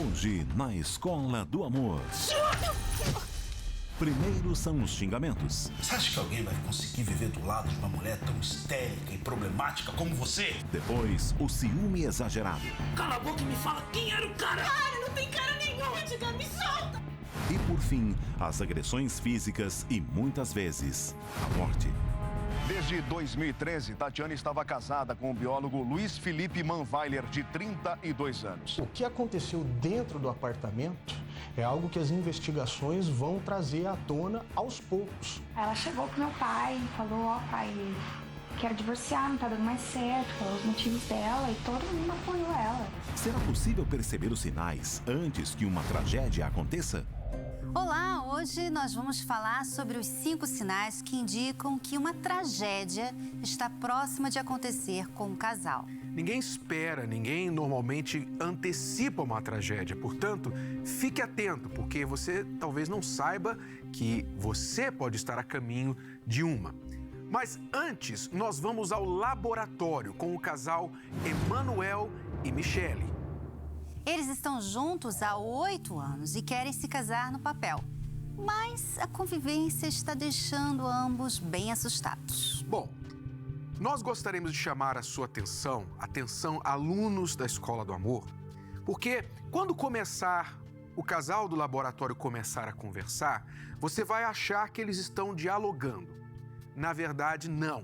Hoje, na Escola do Amor. Primeiro são os xingamentos. Você acha que alguém vai conseguir viver do lado de uma mulher tão histérica e problemática como você? Depois, o ciúme exagerado. Cala a boca e me fala quem era o cara! Cara, não tem cara nenhuma, Edgar, me solta! E por fim, as agressões físicas e muitas vezes a morte. Desde 2013, Tatiana estava casada com o biólogo Luiz Felipe Manweiler, de 32 anos. O que aconteceu dentro do apartamento é algo que as investigações vão trazer à tona aos poucos. Ela chegou pro meu pai e falou, ó pai, quero divorciar, não tá dando mais certo, falou os motivos dela e todo mundo apoiou ela. Será possível perceber os sinais antes que uma tragédia aconteça? Olá, hoje nós vamos falar sobre os 5 sinais que indicam que uma tragédia está próxima de acontecer com um casal. Ninguém espera, ninguém normalmente antecipa uma tragédia. Portanto, fique atento, porque você talvez não saiba que você pode estar a caminho de uma. Mas antes, nós vamos ao laboratório com o casal Emanuel e Michele. Eles estão juntos há 8 anos e querem se casar no papel. Mas a convivência está deixando ambos bem assustados. Bom, nós gostaríamos de chamar a sua atenção, alunos da Escola do Amor, porque quando o casal do laboratório começar a conversar, você vai achar que eles estão dialogando. Na verdade, não.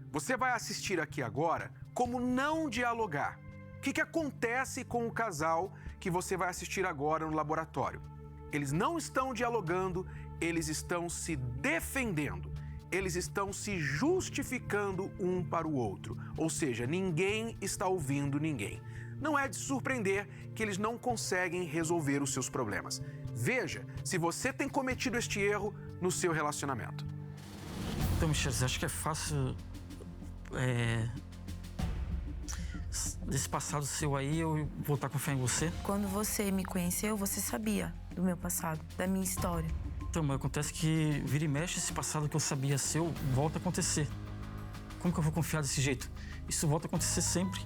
Você vai assistir aqui agora como não dialogar. O que acontece com o casal que você vai assistir agora no laboratório? Eles não estão dialogando, eles estão se defendendo. Eles estão se justificando um para o outro. Ou seja, ninguém está ouvindo ninguém. Não é de surpreender que eles não conseguem resolver os seus problemas. Veja se você tem cometido este erro no seu relacionamento. Então, Michele, você acha que é fácil desse passado seu aí eu voltar a confiar em você? Quando você me conheceu, você sabia do meu passado, da minha história. Então, mas acontece que vira e mexe esse passado que eu sabia seu, volta a acontecer. Como que eu vou confiar desse jeito? Isso volta a acontecer sempre.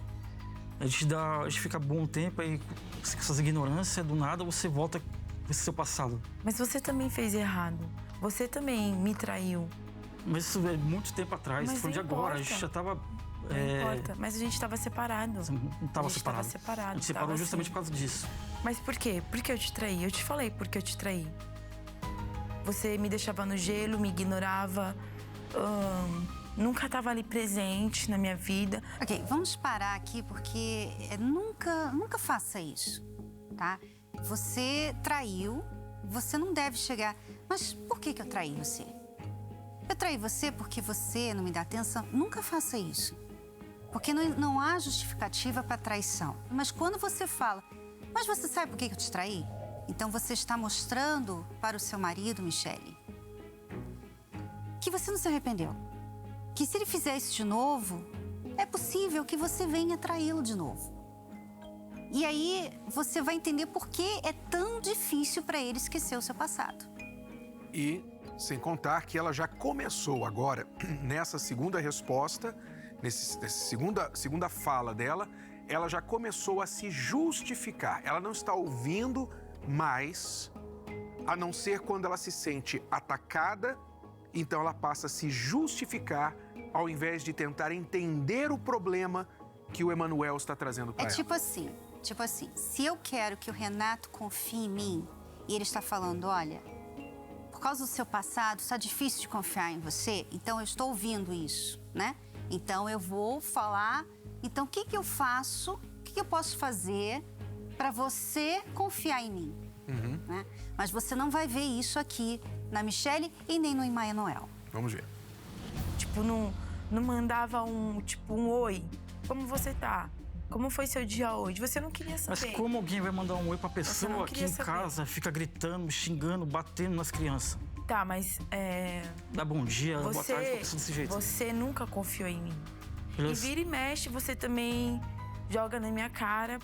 A gente fica bom tempo, aí com essas ignorâncias, do nada você volta com esse seu passado. Mas você também fez errado. Você também me traiu. Mas isso é muito tempo atrás, Mas foi de agora, a gente já tava... Não importa, mas a gente tava separado. Você não tava separado. A gente separou justamente por causa disso. Mas por quê? Por que eu te traí? Eu te falei por que eu te traí. Você me deixava no gelo, me ignorava, nunca estava ali presente na minha vida. Ok, vamos parar aqui porque nunca faça isso, tá? Você traiu, você não deve chegar... Mas por que eu traí você? Eu traí você porque você não me dá atenção? Nunca faça isso. Porque não há justificativa para traição. Mas quando você fala, mas você sabe por que eu te traí? Então você está mostrando para o seu marido, Michele, que você não se arrependeu. Que se ele fizer isso de novo, é possível que você venha traí-lo de novo. E aí você vai entender por que é tão difícil para ele esquecer o seu passado. E sem contar que ela já começou agora, nessa segunda resposta, nessa segunda fala dela, ela já começou a se justificar. Ela não está ouvindo mais, a não ser quando ela se sente atacada, então ela passa a se justificar ao invés de tentar entender o problema que o Emanuel está trazendo para ela. Tipo assim, se eu quero que o Renato confie em mim e ele está falando, olha, por causa do seu passado, está difícil de confiar em você, então eu estou ouvindo isso, né? Então eu vou falar, então o que eu faço, o que eu posso fazer para você confiar em mim, né? Mas você não vai ver isso aqui na Michele e nem no Emanuel. Vamos ver. Tipo, não mandava um oi, como você tá? Como foi seu dia hoje? Você não queria saber. Mas como alguém vai mandar um oi pra pessoa aqui em casa, fica gritando, xingando, batendo nas crianças? Tá, mas dá bom dia, boa tarde pra pessoa desse jeito. Você nunca confiou em mim. Beleza. E vira e mexe, você também joga na minha cara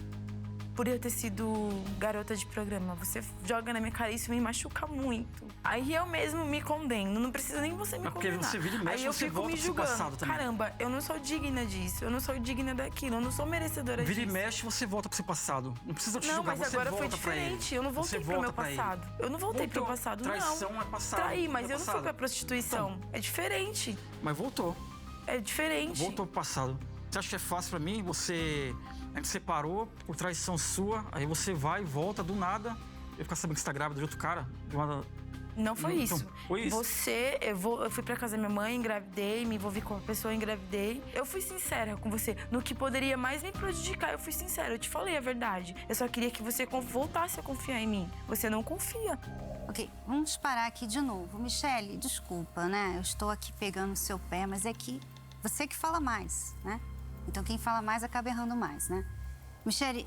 por eu ter sido garota de programa. Você joga na minha cara e isso me machuca muito. Aí eu mesmo me condeno, não precisa nem você me condenar. Porque você vira e mexe, aí eu você fico volta me pro seu julgando. passado também. Caramba, eu não sou digna disso, eu não sou digna daquilo, eu não sou merecedora disso. Vira e mexe, você volta pro seu passado. Não precisa te Não, julgar, mas você agora volta foi pra ele. diferente. Eu não voltei Você pro meu volta pra ele. passado. Eu não voltei pro Voltou. passado, Traição não. é passado. Traí, mas é eu não fui passado. pra prostituição. Então. É diferente. Mas voltou. É diferente. Voltou pro passado. Você acha que é fácil pra mim? A gente separou por traição sua, aí você vai e volta do nada. Eu ficar sabendo que você tá grávida de outro cara. Não foi Então, isso. foi isso. Eu fui pra casa da minha mãe, engravidei, me envolvi com uma pessoa, engravidei. Eu fui sincera com você. No que poderia mais me prejudicar, eu fui sincera. Eu te falei a verdade. Eu só queria que você voltasse a confiar em mim. Você não confia. Ok, vamos parar aqui de novo. Michele, desculpa, né? Eu estou aqui pegando o seu pé, mas é que você que fala mais, né? Então quem fala mais acaba errando mais, né? Michele,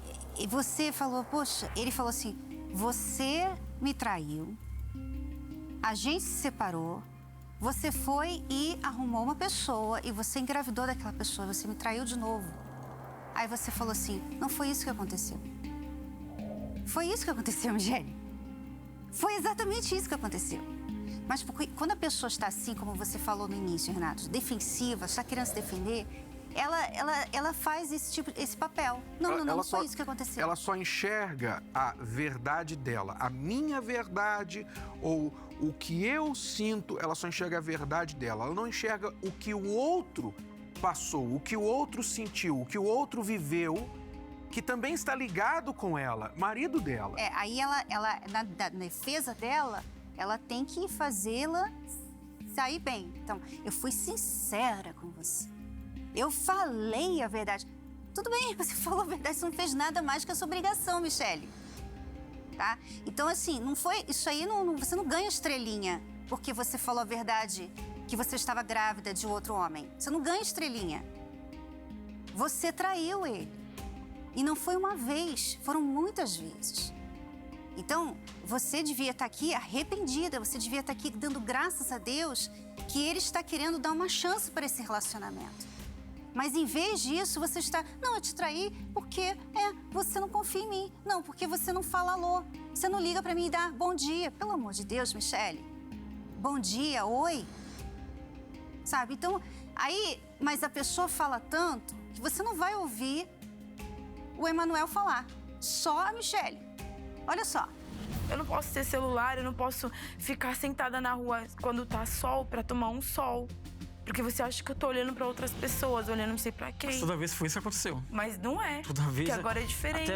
você falou, poxa, ele falou assim, você me traiu, a gente se separou, você foi e arrumou uma pessoa e você engravidou daquela pessoa, você me traiu de novo. Aí você falou assim, não foi isso que aconteceu. Foi isso que aconteceu, Michele. Foi exatamente isso que aconteceu. Mas porque, quando a pessoa está assim, como você falou no início, Renato, defensiva, está querendo se defender, ela faz esse papel. Não foi isso que aconteceu. Ela só enxerga a verdade dela, a minha verdade ou o que eu sinto, ela só enxerga a verdade dela. Ela não enxerga o que o outro passou, o que o outro sentiu, o que o outro viveu, que também está ligado com ela, marido dela. Aí ela na defesa dela, ela tem que fazê-la sair bem. Então, eu fui sincera com você. Eu falei a verdade. Tudo bem, você falou a verdade, você não fez nada mais que a sua obrigação, Michele. Tá? Então, assim, não foi... Isso aí, você não ganha estrelinha porque você falou a verdade que você estava grávida de outro homem. Você não ganha estrelinha. Você traiu ele. E não foi uma vez, foram muitas vezes. Então, você devia estar aqui arrependida, você devia estar aqui dando graças a Deus que ele está querendo dar uma chance para esse relacionamento. Mas em vez disso, você está... Não, eu te traí porque você não confia em mim. Não, porque você não fala alô. Você não liga para mim e dá bom dia. Pelo amor de Deus, Michele. Bom dia, oi. Sabe? Então, aí... Mas a pessoa fala tanto que você não vai ouvir o Emanuel falar. Só a Michele. Olha só. Eu não posso ter celular, eu não posso ficar sentada na rua quando tá sol pra tomar um sol. Porque você acha que eu tô olhando pra outras pessoas, olhando não sei pra quem. Mas toda vez foi isso que aconteceu. Mas não é. Toda vez. Porque agora é diferente.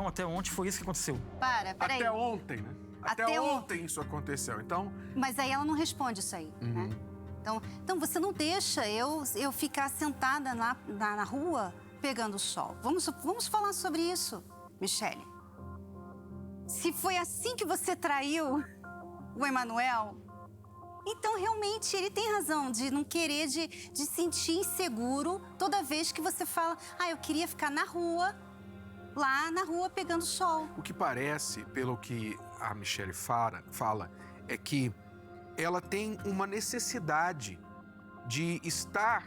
Até ontem foi isso que aconteceu. Peraí. Até ontem, né? Até ontem isso aconteceu, então... Mas aí ela não responde isso aí, né? Então você não deixa eu ficar sentada na rua pegando o sol. Vamos falar sobre isso, Michele. Se foi assim que você traiu o Emanuel, então realmente ele tem razão de não querer, de sentir inseguro toda vez que você fala, eu queria ficar na rua, lá na rua pegando sol. O que parece, pelo que a Michele fala, é que ela tem uma necessidade de estar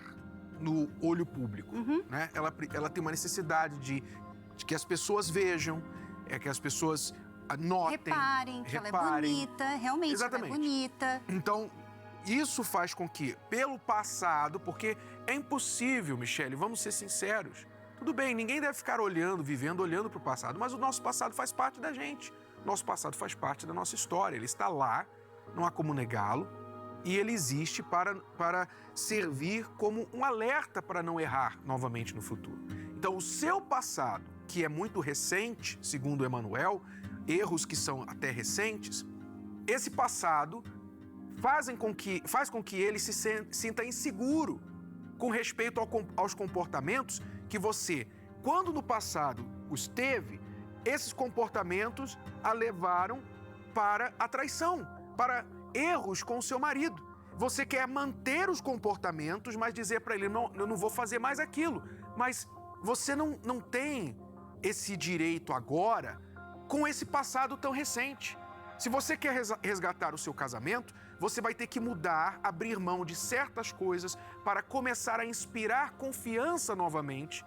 no olho público, né? Ela tem uma necessidade de que as pessoas vejam, que as pessoas notem, reparem que ela é bonita, realmente. Exatamente. Ela é bonita. Então, isso faz com que, pelo passado, porque é impossível, Michele, vamos ser sinceros, tudo bem, ninguém deve ficar olhando para o passado, mas o nosso passado faz parte da gente. Nosso passado faz parte da nossa história, ele está lá, não há como negá-lo, e ele existe para servir como um alerta para não errar novamente no futuro. Então, o seu passado, que é muito recente, segundo Emanuel, erros que são até recentes, esse passado faz com que ele se sinta inseguro com respeito aos comportamentos que você, quando no passado os teve, esses comportamentos a levaram para a traição, para erros com o seu marido. Você quer manter os comportamentos, mas dizer para ele, não, eu não vou fazer mais aquilo. Mas você não tem esse direito agora com esse passado tão recente. Se você quer resgatar o seu casamento, você vai ter que mudar, abrir mão de certas coisas para começar a inspirar confiança novamente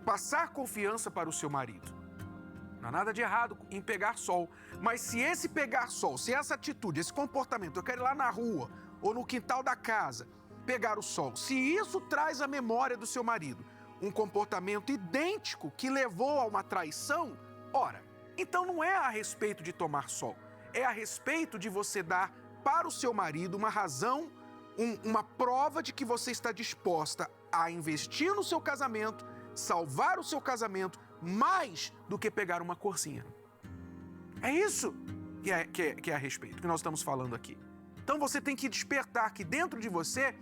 passar confiança para o seu marido. Não há nada de errado em pegar sol. Mas se esse pegar sol, se essa atitude, esse comportamento, eu quero ir lá na rua ou no quintal da casa, pegar o sol, se isso traz à memória do seu marido um comportamento idêntico que levou a uma traição, ora, então não é a respeito de tomar sol, é a respeito de você dar para o seu marido uma razão, uma prova de que você está disposta a investir no seu casamento, salvar o seu casamento, mais do que pegar uma corzinha. É isso que é a respeito, que nós estamos falando aqui. Então você tem que despertar que dentro de você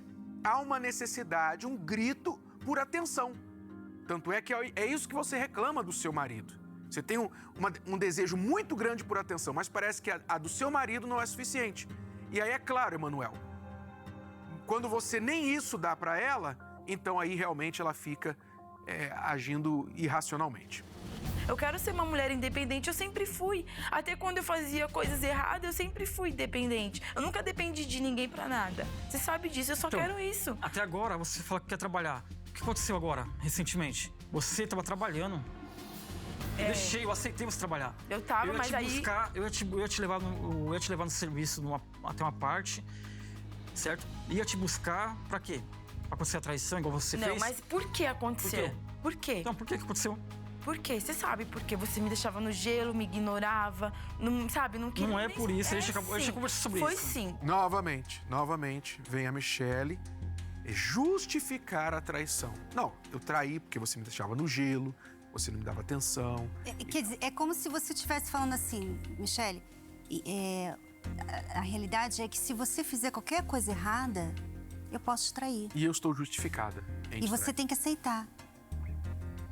há uma necessidade, um grito por atenção. Tanto é que é isso que você reclama do seu marido. Você tem um desejo muito grande por atenção, mas parece que a do seu marido não é suficiente. E aí é claro, Emanuel, quando você nem isso dá para ela, então aí realmente ela fica agindo irracionalmente. Eu quero ser uma mulher independente, eu sempre fui. Até quando eu fazia coisas erradas, eu sempre fui independente. Eu nunca dependi de ninguém pra nada. Você sabe disso, eu só quero isso. Até agora, você fala que quer trabalhar. O que aconteceu agora, recentemente? Você estava trabalhando. Eu aceitei você trabalhar. Eu tava, mas aí... Eu ia te levar no serviço até uma parte, certo? Ia te buscar pra quê? Pra acontecer a traição, igual você fez? Não, mas por que aconteceu? Por quê? Então, por que aconteceu? Por quê? Você sabe por quê? Você me deixava no gelo, me ignorava, não, sabe? Não queria. Não é por isso, a gente já conversou sobre isso. Foi sim. Novamente, vem a Michele justificar a traição. Não, eu traí porque você me deixava no gelo, você não me dava atenção. Quer dizer, é como se você estivesse falando assim, Michele, a realidade é que se você fizer qualquer coisa errada, eu posso te trair. E eu estou justificada em E você tem que aceitar.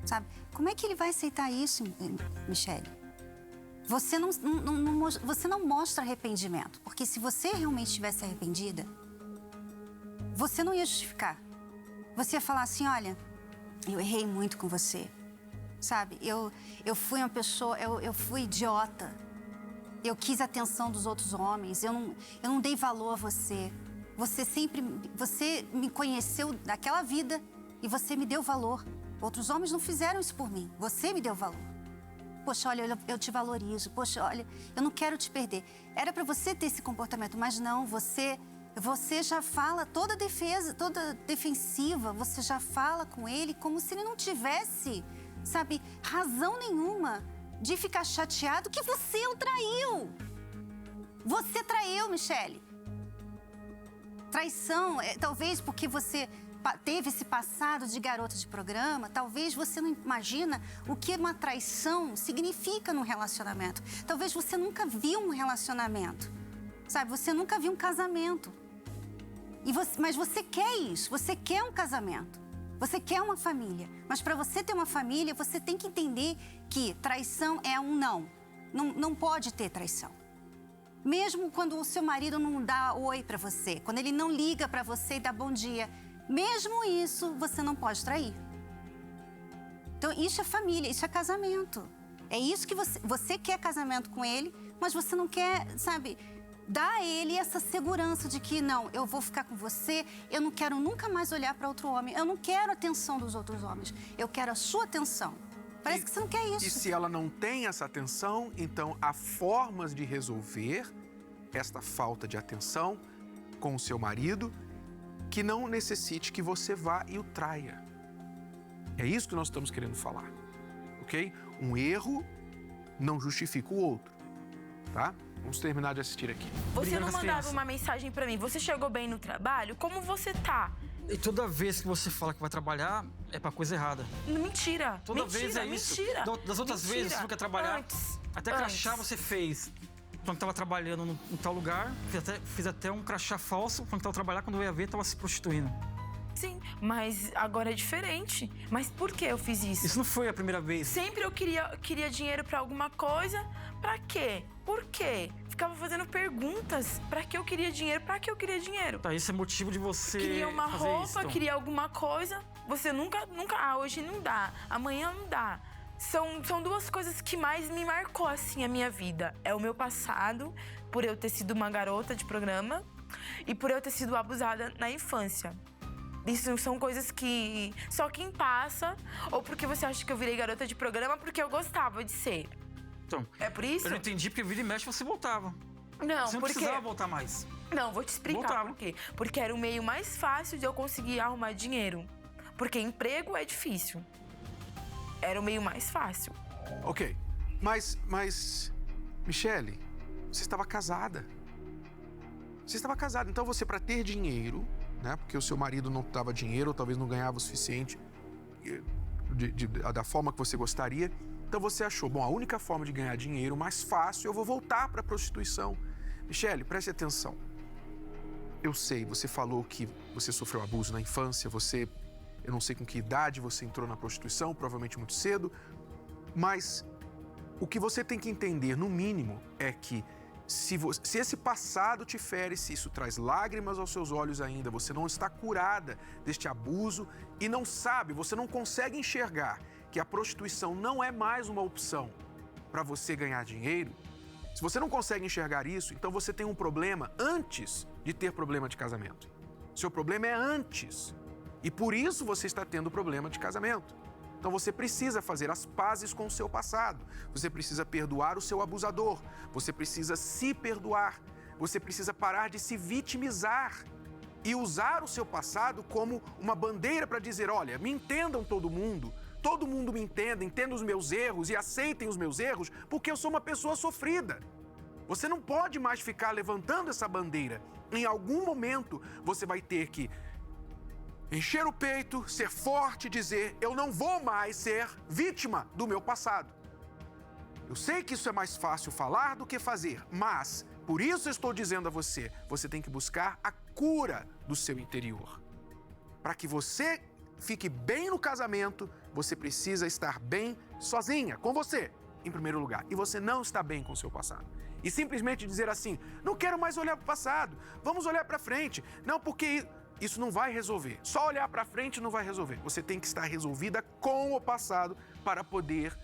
Sabe? Como é que ele vai aceitar isso, Michele? Você não mostra arrependimento. Porque se você realmente estivesse arrependida, você não ia justificar. Você ia falar assim, olha, eu errei muito com você. Sabe? Eu fui uma pessoa, eu fui idiota. Eu quis a atenção dos outros homens. Eu não dei valor a você. Você me conheceu naquela vida e você me deu valor. Outros homens não fizeram isso por mim. Você me deu valor. Poxa, olha, eu te valorizo. Poxa, olha, eu não quero te perder. Era para você ter esse comportamento, mas não, você já fala toda defensiva. Você já fala com ele como se ele não tivesse, sabe, razão nenhuma de ficar chateado que você o traiu. Você traiu, Michele. Traição, talvez porque você teve esse passado de garota de programa, talvez você não imagina o que uma traição significa num relacionamento. Talvez você nunca viu um relacionamento, sabe? Você nunca viu um casamento. Mas você quer isso, você quer um casamento, você quer uma família. Mas para você ter uma família, você tem que entender que traição é um não. Não pode ter traição. Mesmo quando o seu marido não dá oi para você, quando ele não liga para você e dá bom dia, mesmo isso, você não pode trair. Então, isso é família, isso é casamento. É isso que você quer casamento com ele, mas você não quer, sabe, dar a ele essa segurança de que, não, eu vou ficar com você, eu não quero nunca mais olhar para outro homem, eu não quero a atenção dos outros homens, eu quero a sua atenção. Parece que você não quer isso. E se ela não tem essa atenção, então há formas de resolver esta falta de atenção com o seu marido que não necessite que você vá e o traia. É isso que nós estamos querendo falar, ok? Um erro não justifica o outro, tá? Vamos terminar de assistir aqui. Você não mandava uma mensagem pra mim, você chegou bem no trabalho? Como você tá? E toda vez que você fala que vai trabalhar, é pra coisa errada. Mentira. Toda vez é isso. Das outras vezes, você não quer trabalhar. Até crachá você fez. Quando estava trabalhando em tal lugar, fiz até um crachá falso. Quando estava trabalhando, quando eu ia ver, estava se prostituindo. Sim, mas agora é diferente. Mas por que eu fiz isso? Isso não foi a primeira vez. Sempre eu queria dinheiro pra alguma coisa. Pra quê? Por quê? Ficava fazendo perguntas. Pra que eu queria dinheiro? Pra que eu queria dinheiro? Tá, isso é motivo de você queria uma fazer roupa, isso, então. Queria alguma coisa. Você nunca... hoje não dá. Amanhã não dá. São duas coisas que mais me marcou, assim, a minha vida. É o meu passado, por eu ter sido uma garota de programa, e por eu ter sido abusada na infância. Isso são coisas que só quem passa, ou porque você acha que eu virei garota de programa porque eu gostava de ser. Então, é por isso? Eu não entendi porque vira e mexe você voltava. Não, você não precisava voltar mais. Não, vou te explicar por quê. Porque era o meio mais fácil de eu conseguir arrumar dinheiro. Porque emprego é difícil. Era o meio mais fácil. Ok, mas Michele, você estava casada. Você estava casada, então você, para ter dinheiro, né? Porque o seu marido não dava dinheiro, ou talvez não ganhava o suficiente da forma que você gostaria. Então você achou, bom, a única forma de ganhar dinheiro mais fácil, eu vou voltar para a prostituição. Michele, preste atenção. Eu sei, você falou que você sofreu abuso na infância, eu não sei com que idade você entrou na prostituição, provavelmente muito cedo, mas o que você tem que entender, no mínimo, é que se esse passado te fere, se isso traz lágrimas aos seus olhos ainda, você não está curada deste abuso e não sabe, você não consegue enxergar que a prostituição não é mais uma opção para você ganhar dinheiro, se você não consegue enxergar isso, então você tem um problema antes de ter problema de casamento. Seu problema é antes. E por isso você está tendo problema de casamento. Então você precisa fazer as pazes com o seu passado. Você precisa perdoar o seu abusador. Você precisa se perdoar. Você precisa parar de se vitimizar e usar o seu passado como uma bandeira para dizer, olha, me entendam todo mundo me entenda os meus erros e aceitem os meus erros, porque eu sou uma pessoa sofrida. Você não pode mais ficar levantando essa bandeira. Em algum momento você vai ter que encher o peito, ser forte e dizer, eu não vou mais ser vítima do meu passado. Eu sei que isso é mais fácil falar do que fazer, mas por isso eu estou dizendo a você, você tem que buscar a cura do seu interior. Para que você fique bem no casamento, você precisa estar bem sozinha, com você, em primeiro lugar. E você não está bem com o seu passado. E simplesmente dizer assim, não quero mais olhar para o passado, vamos olhar para frente. Não, porque isso não vai resolver. Só olhar para frente não vai resolver. Você tem que estar resolvida com o passado para poder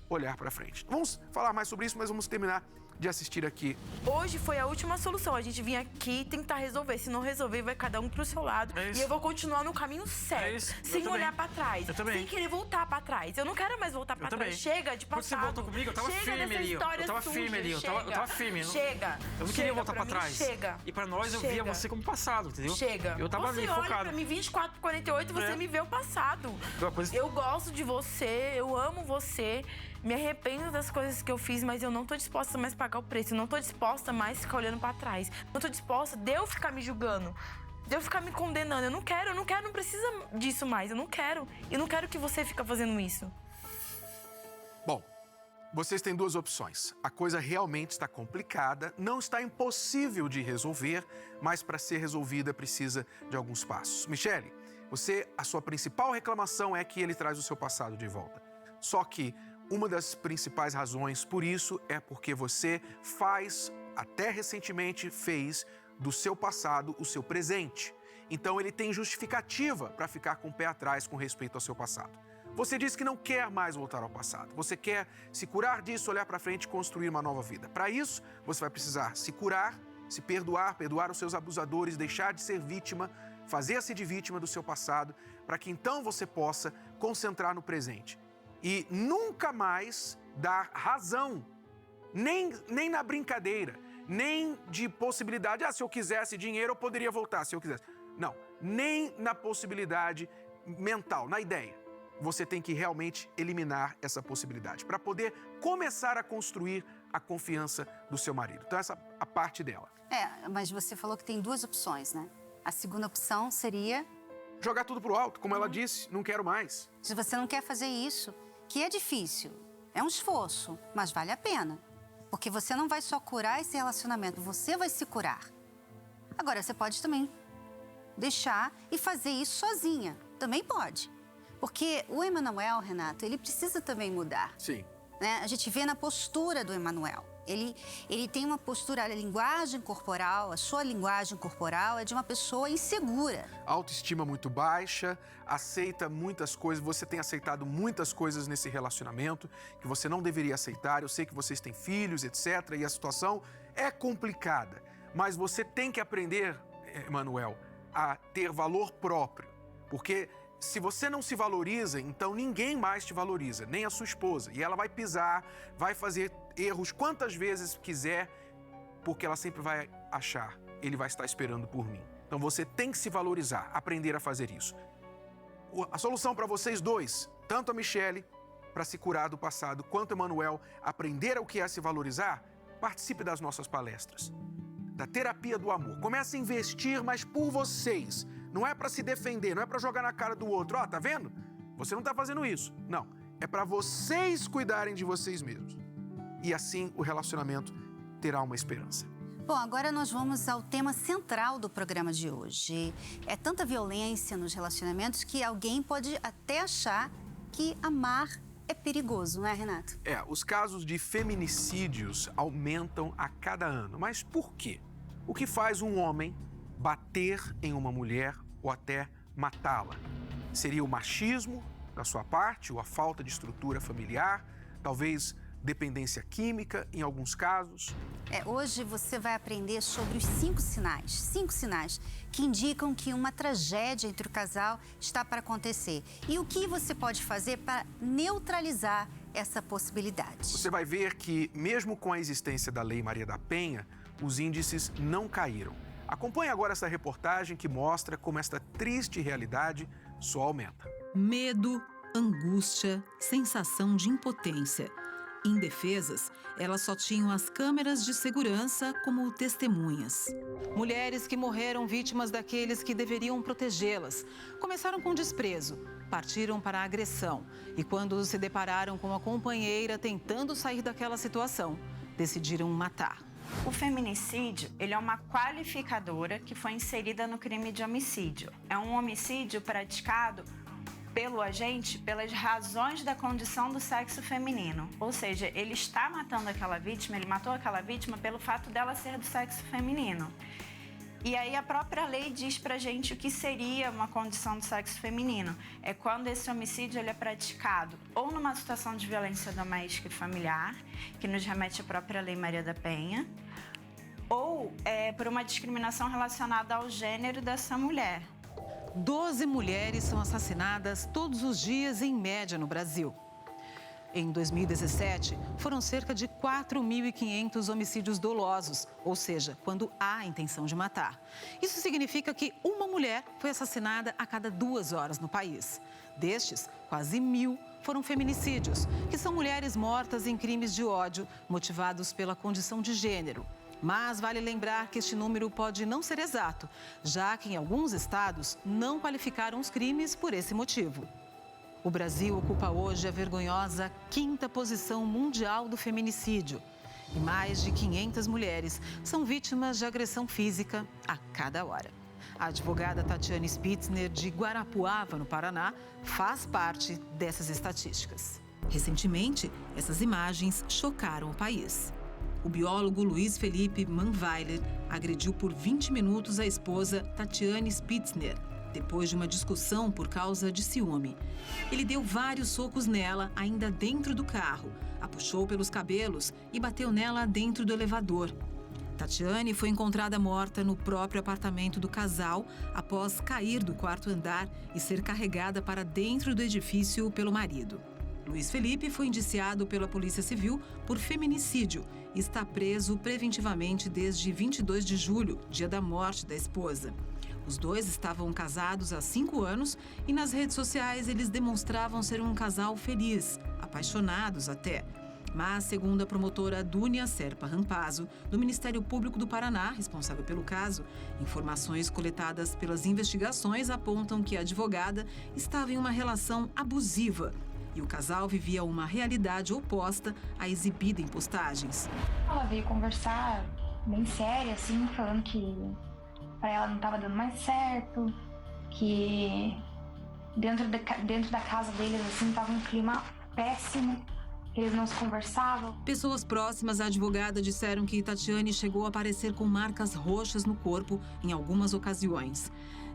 olhar para frente. Vamos falar mais sobre isso, mas vamos terminar de assistir aqui. Hoje foi a última solução. A gente vinha aqui tentar resolver. Se não resolver, vai cada um pro seu lado. E eu vou continuar no caminho certo. Sem olhar pra trás. Sem querer voltar pra trás. Eu não quero mais voltar pra trás. Chega de passado. Quando você voltou comigo, eu tava firme ali. Eu tava firme ali. Eu tava firme. Chega. Eu não queria voltar pra trás. Chega. E pra nós, eu via você como passado, entendeu? Chega. Eu tava ali, focado. Você olha pra mim, 24/48, você me vê o passado. Eu gosto de você, eu amo você. Me arrependo das coisas que eu fiz, mas eu não tô disposta mais a pagar o preço. Eu não tô disposta mais a ficar olhando pra trás. Não tô disposta de eu ficar me julgando, de eu ficar me condenando. Eu não quero, não precisa disso mais. Eu não quero. E não quero que você fique fazendo isso. Bom, vocês têm duas opções. A coisa realmente está complicada, não está impossível de resolver, mas para ser resolvida precisa de alguns passos. Michele, a sua principal reclamação é que ele traz o seu passado de volta. Só que uma das principais razões por isso é porque você até recentemente fez do seu passado o seu presente. Então ele tem justificativa para ficar com o pé atrás com respeito ao seu passado. Você diz que não quer mais voltar ao passado. Você quer se curar disso, olhar para frente e construir uma nova vida. Para isso, você vai precisar se curar, se perdoar os seus abusadores, deixar de ser vítima, fazer-se de vítima do seu passado, para que então você possa concentrar no presente. E nunca mais dar razão, nem na brincadeira, nem de possibilidade, se eu quisesse dinheiro eu poderia voltar, se eu quisesse. Não, nem na possibilidade mental, na ideia. Você tem que realmente eliminar essa possibilidade para poder começar a construir a confiança do seu marido. Então essa é a parte dela. Mas você falou que tem duas opções, né? A segunda opção seria... jogar tudo pro alto, como ela disse, não quero mais. Se você não quer fazer isso, que é difícil, é um esforço, mas vale a pena. Porque você não vai só curar esse relacionamento, você vai se curar. Agora, você pode também deixar e fazer isso sozinha. Também pode. Porque o Emanuel, Renato, ele precisa também mudar. Sim. Né? A gente vê na postura do Emanuel. Ele tem uma postura, a linguagem corporal, a sua linguagem corporal é de uma pessoa insegura. Autoestima muito baixa, aceita muitas coisas, você tem aceitado muitas coisas nesse relacionamento que você não deveria aceitar. Eu sei que vocês têm filhos, etc. E a situação é complicada. Mas você tem que aprender, Emanuel, a ter valor próprio. Porque se você não se valoriza, então ninguém mais te valoriza, nem a sua esposa. E ela vai pisar, vai fazer erros quantas vezes quiser, porque ela sempre vai achar, ele vai estar esperando por mim. Então você tem que se valorizar, aprender a fazer isso. A solução para vocês dois, tanto a Michele, para se curar do passado, quanto o Emanuel, aprender o que é se valorizar, participe das nossas palestras, da terapia do amor. Comece a investir, mas por vocês. Não é para se defender, não é para jogar na cara do outro. Ó, tá vendo? Você não tá fazendo isso. Não, é para vocês cuidarem de vocês mesmos. E assim o relacionamento terá uma esperança. Bom, agora nós vamos ao tema central do programa de hoje. É tanta violência nos relacionamentos que alguém pode até achar que amar é perigoso, não é, Renato? Os casos de feminicídios aumentam a cada ano. Mas por quê? O que faz um homem bater em uma mulher ou até matá-la? Seria o machismo da sua parte, ou a falta de estrutura familiar, talvez dependência química em alguns casos? Hoje você vai aprender sobre os 5 sinais que indicam que uma tragédia entre o casal está para acontecer. E o que você pode fazer para neutralizar essa possibilidade. Você vai ver que, mesmo com a existência da Lei Maria da Penha, os índices não caíram. Acompanhe agora essa reportagem que mostra como esta triste realidade só aumenta. Medo, angústia, sensação de impotência. Indefesas, elas só tinham as câmeras de segurança como testemunhas. Mulheres que morreram vítimas daqueles que deveriam protegê-las. Começaram com desprezo, partiram para a agressão e, quando se depararam com a companheira tentando sair daquela situação, decidiram matar. O feminicídio, ele é uma qualificadora que foi inserida no crime de homicídio. É um homicídio praticado pelo agente pelas razões da condição do sexo feminino. Ou seja, ele está matando aquela vítima, ele matou aquela vítima pelo fato dela ser do sexo feminino. E aí a própria lei diz pra gente o que seria uma condição do sexo feminino. É quando esse homicídio ele é praticado ou numa situação de violência doméstica e familiar, que nos remete à própria Lei Maria da Penha, ou por uma discriminação relacionada ao gênero dessa mulher. 12 mulheres são assassinadas todos os dias, em média, no Brasil. Em 2017, foram cerca de 4.500 homicídios dolosos, ou seja, quando há intenção de matar. Isso significa que uma mulher foi assassinada a cada 2 horas no país. Destes, quase 1.000 foram feminicídios, que são mulheres mortas em crimes de ódio motivados pela condição de gênero. Mas vale lembrar que este número pode não ser exato, já que em alguns estados não qualificaram os crimes por esse motivo. O Brasil ocupa hoje a vergonhosa 5ª posição mundial do feminicídio. E mais de 500 mulheres são vítimas de agressão física a cada hora. A advogada Tatiane Spitzner, de Guarapuava, no Paraná, faz parte dessas estatísticas. Recentemente, essas imagens chocaram o país. O biólogo Luiz Felipe Manweiler agrediu por 20 minutos a esposa Tatiane Spitzner, depois de uma discussão por causa de ciúme. Ele deu vários socos nela, ainda dentro do carro, a puxou pelos cabelos e bateu nela dentro do elevador. Tatiane foi encontrada morta no próprio apartamento do casal após cair do 4º andar e ser carregada para dentro do edifício pelo marido. Luiz Felipe foi indiciado pela Polícia Civil por feminicídio e está preso preventivamente desde 22 de julho, dia da morte da esposa. Os dois estavam casados há 5 anos e nas redes sociais eles demonstravam ser um casal feliz, apaixonados até. Mas, segundo a promotora Dúnia Serpa Rampazzo, do Ministério Público do Paraná, responsável pelo caso, informações coletadas pelas investigações apontam que a advogada estava em uma relação abusiva e o casal vivia uma realidade oposta à exibida em postagens. Ela veio conversar bem séria, assim, falando que para ela não estava dando mais certo, que dentro da casa deles, assim, estava um clima péssimo, que eles não se conversavam. Pessoas próximas à advogada disseram que Tatiane chegou a aparecer com marcas roxas no corpo em algumas ocasiões.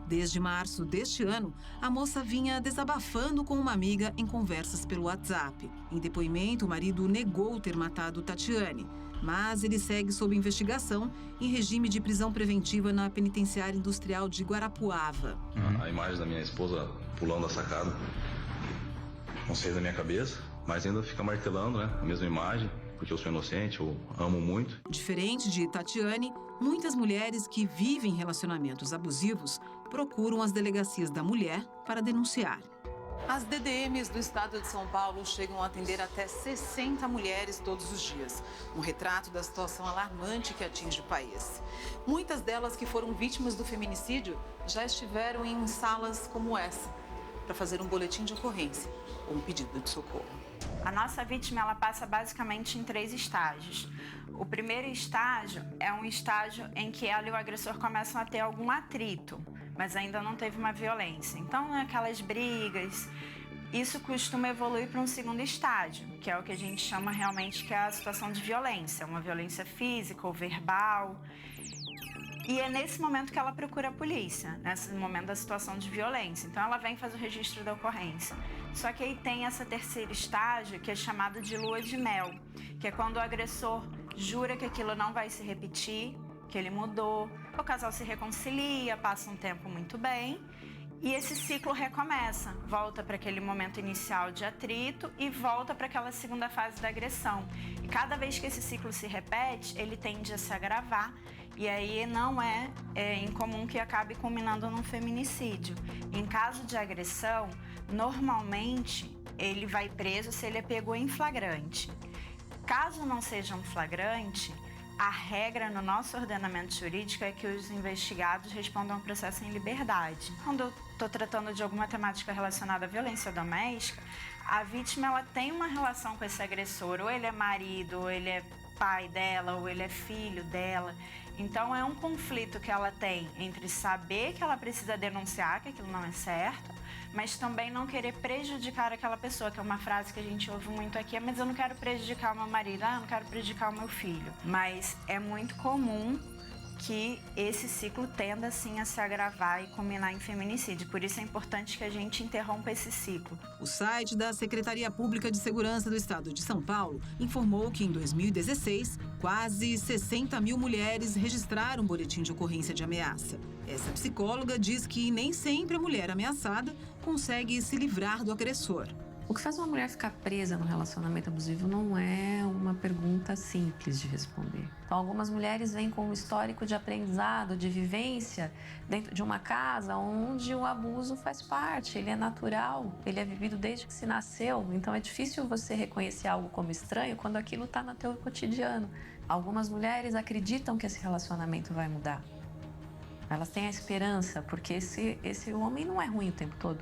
Desde março deste ano, a moça vinha desabafando com uma amiga em conversas pelo WhatsApp. Em depoimento, o marido negou ter matado Tatiane. mas ele segue sob investigação em regime de prisão preventiva na Penitenciária Industrial de Guarapuava. A imagem da minha esposa pulando a sacada não sai da minha cabeça, mas ainda fica martelando, né? A mesma imagem, porque eu sou inocente, eu amo muito. Diferente de Tatiane, muitas mulheres que vivem relacionamentos abusivos procuram as delegacias da mulher para denunciar. As DDMs do estado de São Paulo chegam a atender até 60 mulheres todos os dias. Um retrato da situação alarmante que atinge o país. Muitas delas que foram vítimas do feminicídio já estiveram em salas como essa, para fazer um boletim de ocorrência ou um pedido de socorro. A nossa vítima, ela passa basicamente em 3 estágios. O primeiro estágio é um estágio em que ela e o agressor começam a ter algum atrito, mas ainda não teve uma violência. Então, aquelas brigas, isso costuma evoluir para um segundo estágio, que é o que a gente chama realmente que é a situação de violência, uma violência física ou verbal. E é nesse momento que ela procura a polícia, nesse momento da situação de violência. Então, ela vem e faz o registro da ocorrência. Só que aí tem esse terceiro estágio, que é chamado de lua de mel, que é quando o agressor jura que aquilo não vai se repetir, que ele mudou, o casal se reconcilia, passa um tempo muito bem, e esse ciclo recomeça, volta para aquele momento inicial de atrito e volta para aquela segunda fase da agressão. E cada vez que esse ciclo se repete, ele tende a se agravar, e aí não é incomum que acabe culminando num feminicídio. Em caso de agressão, normalmente ele vai preso se ele é pego em flagrante. Caso não seja um flagrante, a regra no nosso ordenamento jurídico é que os investigados respondam ao processo em liberdade. Quando eu estou tratando de alguma temática relacionada à violência doméstica, a vítima ela tem uma relação com esse agressor, ou ele é marido, ou ele é pai dela, ou ele é filho dela. Então é um conflito que ela tem entre saber que ela precisa denunciar, que aquilo não é certo, mas também não querer prejudicar aquela pessoa, que é uma frase que a gente ouve muito aqui, mas eu não quero prejudicar o meu marido, eu não quero prejudicar o meu filho. Mas é muito comum que esse ciclo tenda, assim, a se agravar e culminar em feminicídio. Por isso é importante que a gente interrompa esse ciclo. O site da Secretaria Pública de Segurança do Estado de São Paulo informou que, em 2016, quase 60 mil mulheres registraram um boletim de ocorrência de ameaça. Essa psicóloga diz que nem sempre a mulher ameaçada consegue se livrar do agressor. O que faz uma mulher ficar presa no relacionamento abusivo não é uma pergunta simples de responder. Então, algumas mulheres vêm com um histórico de aprendizado, de vivência dentro de uma casa onde o abuso faz parte, ele é natural, ele é vivido desde que se nasceu. Então, é difícil você reconhecer algo como estranho quando aquilo está no teu cotidiano. Algumas mulheres acreditam que esse relacionamento vai mudar. Elas têm a esperança, porque esse homem não é ruim o tempo todo.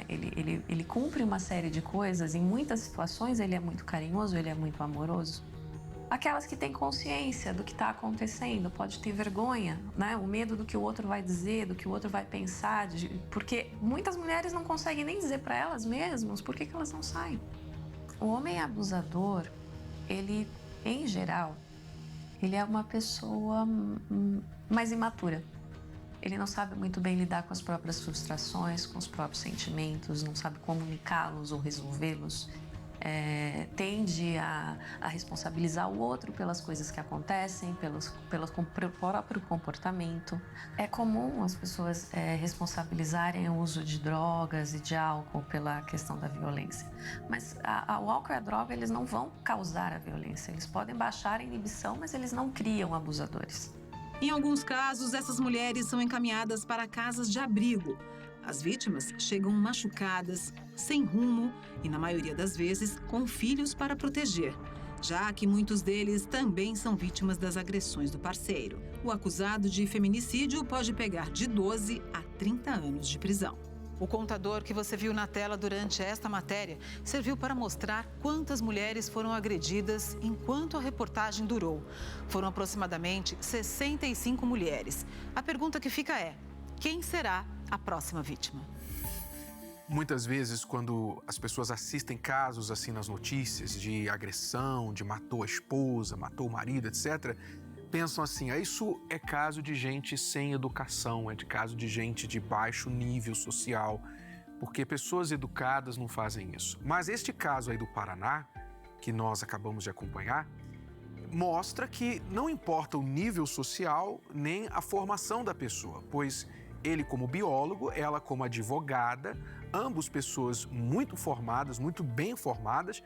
Ele cumpre uma série de coisas, em muitas situações ele é muito carinhoso, ele é muito amoroso. Aquelas que têm consciência do que está acontecendo, pode ter vergonha, né? O medo do que o outro vai dizer, do que o outro vai pensar, porque muitas mulheres não conseguem nem dizer para elas mesmas por que elas não saem. O homem abusador, ele, em geral, ele é uma pessoa mais imatura. Ele não sabe muito bem lidar com as próprias frustrações, com os próprios sentimentos, não sabe comunicá-los ou resolvê-los. Tende a responsabilizar o outro pelas coisas que acontecem, pelo próprio comportamento. É comum as pessoas responsabilizarem o uso de drogas e de álcool pela questão da violência. Mas o álcool e a droga, eles não vão causar a violência. Eles podem baixar a inibição, mas eles não criam abusadores. Em alguns casos, essas mulheres são encaminhadas para casas de abrigo. As vítimas chegam machucadas, sem rumo e, na maioria das vezes, com filhos para proteger, já que muitos deles também são vítimas das agressões do parceiro. O acusado de feminicídio pode pegar de 12 a 30 anos de prisão. O contador que você viu na tela durante esta matéria serviu para mostrar quantas mulheres foram agredidas enquanto a reportagem durou. Foram aproximadamente 65 mulheres. A pergunta que fica é: quem será a próxima vítima? Muitas vezes, quando as pessoas assistem casos assim nas notícias de agressão, de matou a esposa, matou o marido, etc., pensam assim, isso é caso de gente sem educação, é de caso de gente de baixo nível social, porque pessoas educadas não fazem isso. Mas este caso aí do Paraná, que nós acabamos de acompanhar, mostra que não importa o nível social nem a formação da pessoa, pois ele como biólogo, ela como advogada, ambos pessoas muito formadas, muito bem formadas,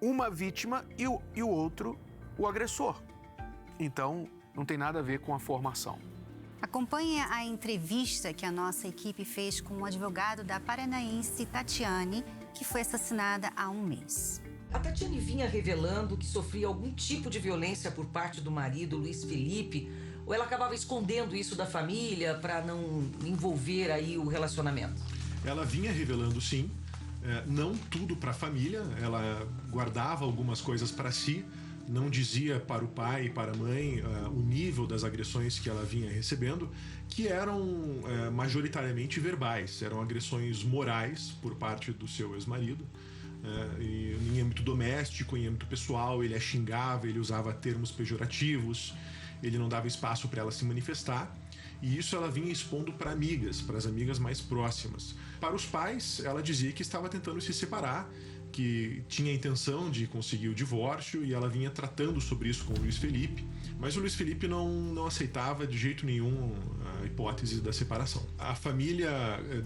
uma vítima e o outro o agressor. Então, não tem nada a ver com a formação. Acompanhe a entrevista que a nossa equipe fez com o advogado da paranaense Tatiane, que foi assassinada há um mês. A Tatiane vinha revelando que sofria algum tipo de violência por parte do marido, Luiz Felipe, ou ela acabava escondendo isso da família para não envolver aí o relacionamento? Ela vinha revelando, sim, não tudo para a família, ela guardava algumas coisas para si, não dizia para o pai e para a mãe o nível das agressões que ela vinha recebendo, que eram majoritariamente verbais, eram agressões morais por parte do seu ex-marido. Em âmbito doméstico, em âmbito pessoal, ele a xingava, ele usava termos pejorativos, ele não dava espaço para ela se manifestar. E isso ela vinha expondo para amigas, para as amigas mais próximas. Para os pais, ela dizia que estava tentando se separar, que tinha a intenção de conseguir o divórcio, e ela vinha tratando sobre isso com o Luiz Felipe, mas o Luiz Felipe não aceitava de jeito nenhum a hipótese da separação. A família,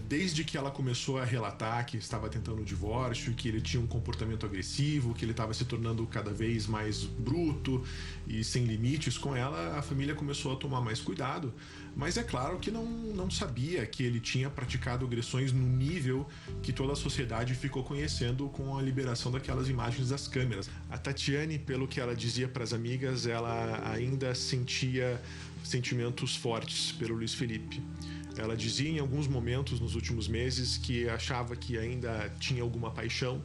desde que ela começou a relatar que estava tentando o divórcio, que ele tinha um comportamento agressivo, que ele estava se tornando cada vez mais bruto e sem limites com ela, a família começou a tomar mais cuidado, mas é claro que não sabia que ele tinha praticado agressões no nível que toda a sociedade ficou conhecendo com a liberação daquelas imagens das câmeras. A Tatiane, pelo que ela dizia para as amigas, ela ainda sentia sentimentos fortes pelo Luiz Felipe. Ela dizia em alguns momentos nos últimos meses que achava que ainda tinha alguma paixão,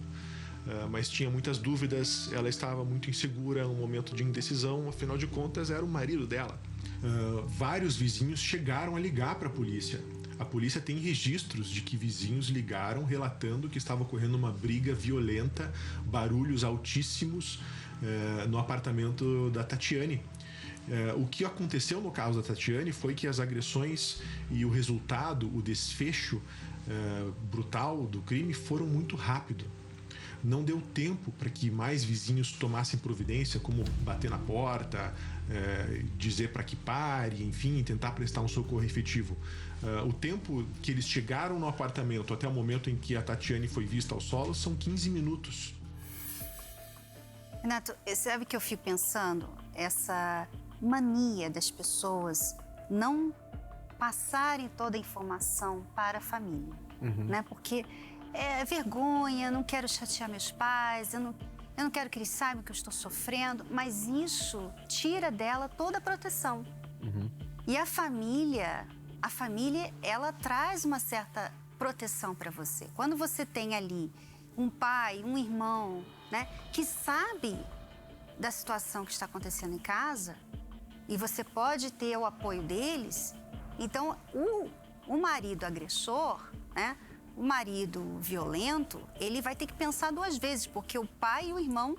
mas tinha muitas dúvidas, ela estava muito insegura, um momento de indecisão, afinal de contas era o marido dela. Vários vizinhos chegaram a ligar para a polícia. A polícia tem registros de que vizinhos ligaram relatando que estava ocorrendo uma briga violenta, barulhos altíssimos no apartamento da Tatiane. O que aconteceu no caso da Tatiane foi que as agressões e o resultado, o desfecho brutal do crime foram muito rápido. Não deu tempo para que mais vizinhos tomassem providência, como bater na porta, dizer para que pare, enfim, tentar prestar um socorro efetivo. O tempo que eles chegaram no apartamento até o momento em que a Tatiane foi vista ao solo são 15 minutos. Renato, sabe o que eu fico pensando? Essa mania das pessoas não passarem toda a informação para a família, né? Porque é vergonha, não quero chatear meus pais, eu não quero que eles saibam que eu estou sofrendo, mas isso tira dela toda a proteção. E a família, ela traz uma certa proteção para você. Quando você tem ali um pai, um irmão, né, que sabe da situação que está acontecendo em casa, e você pode ter o apoio deles, então o marido agressor, né, o marido violento, ele vai ter que pensar duas vezes, porque o pai e o irmão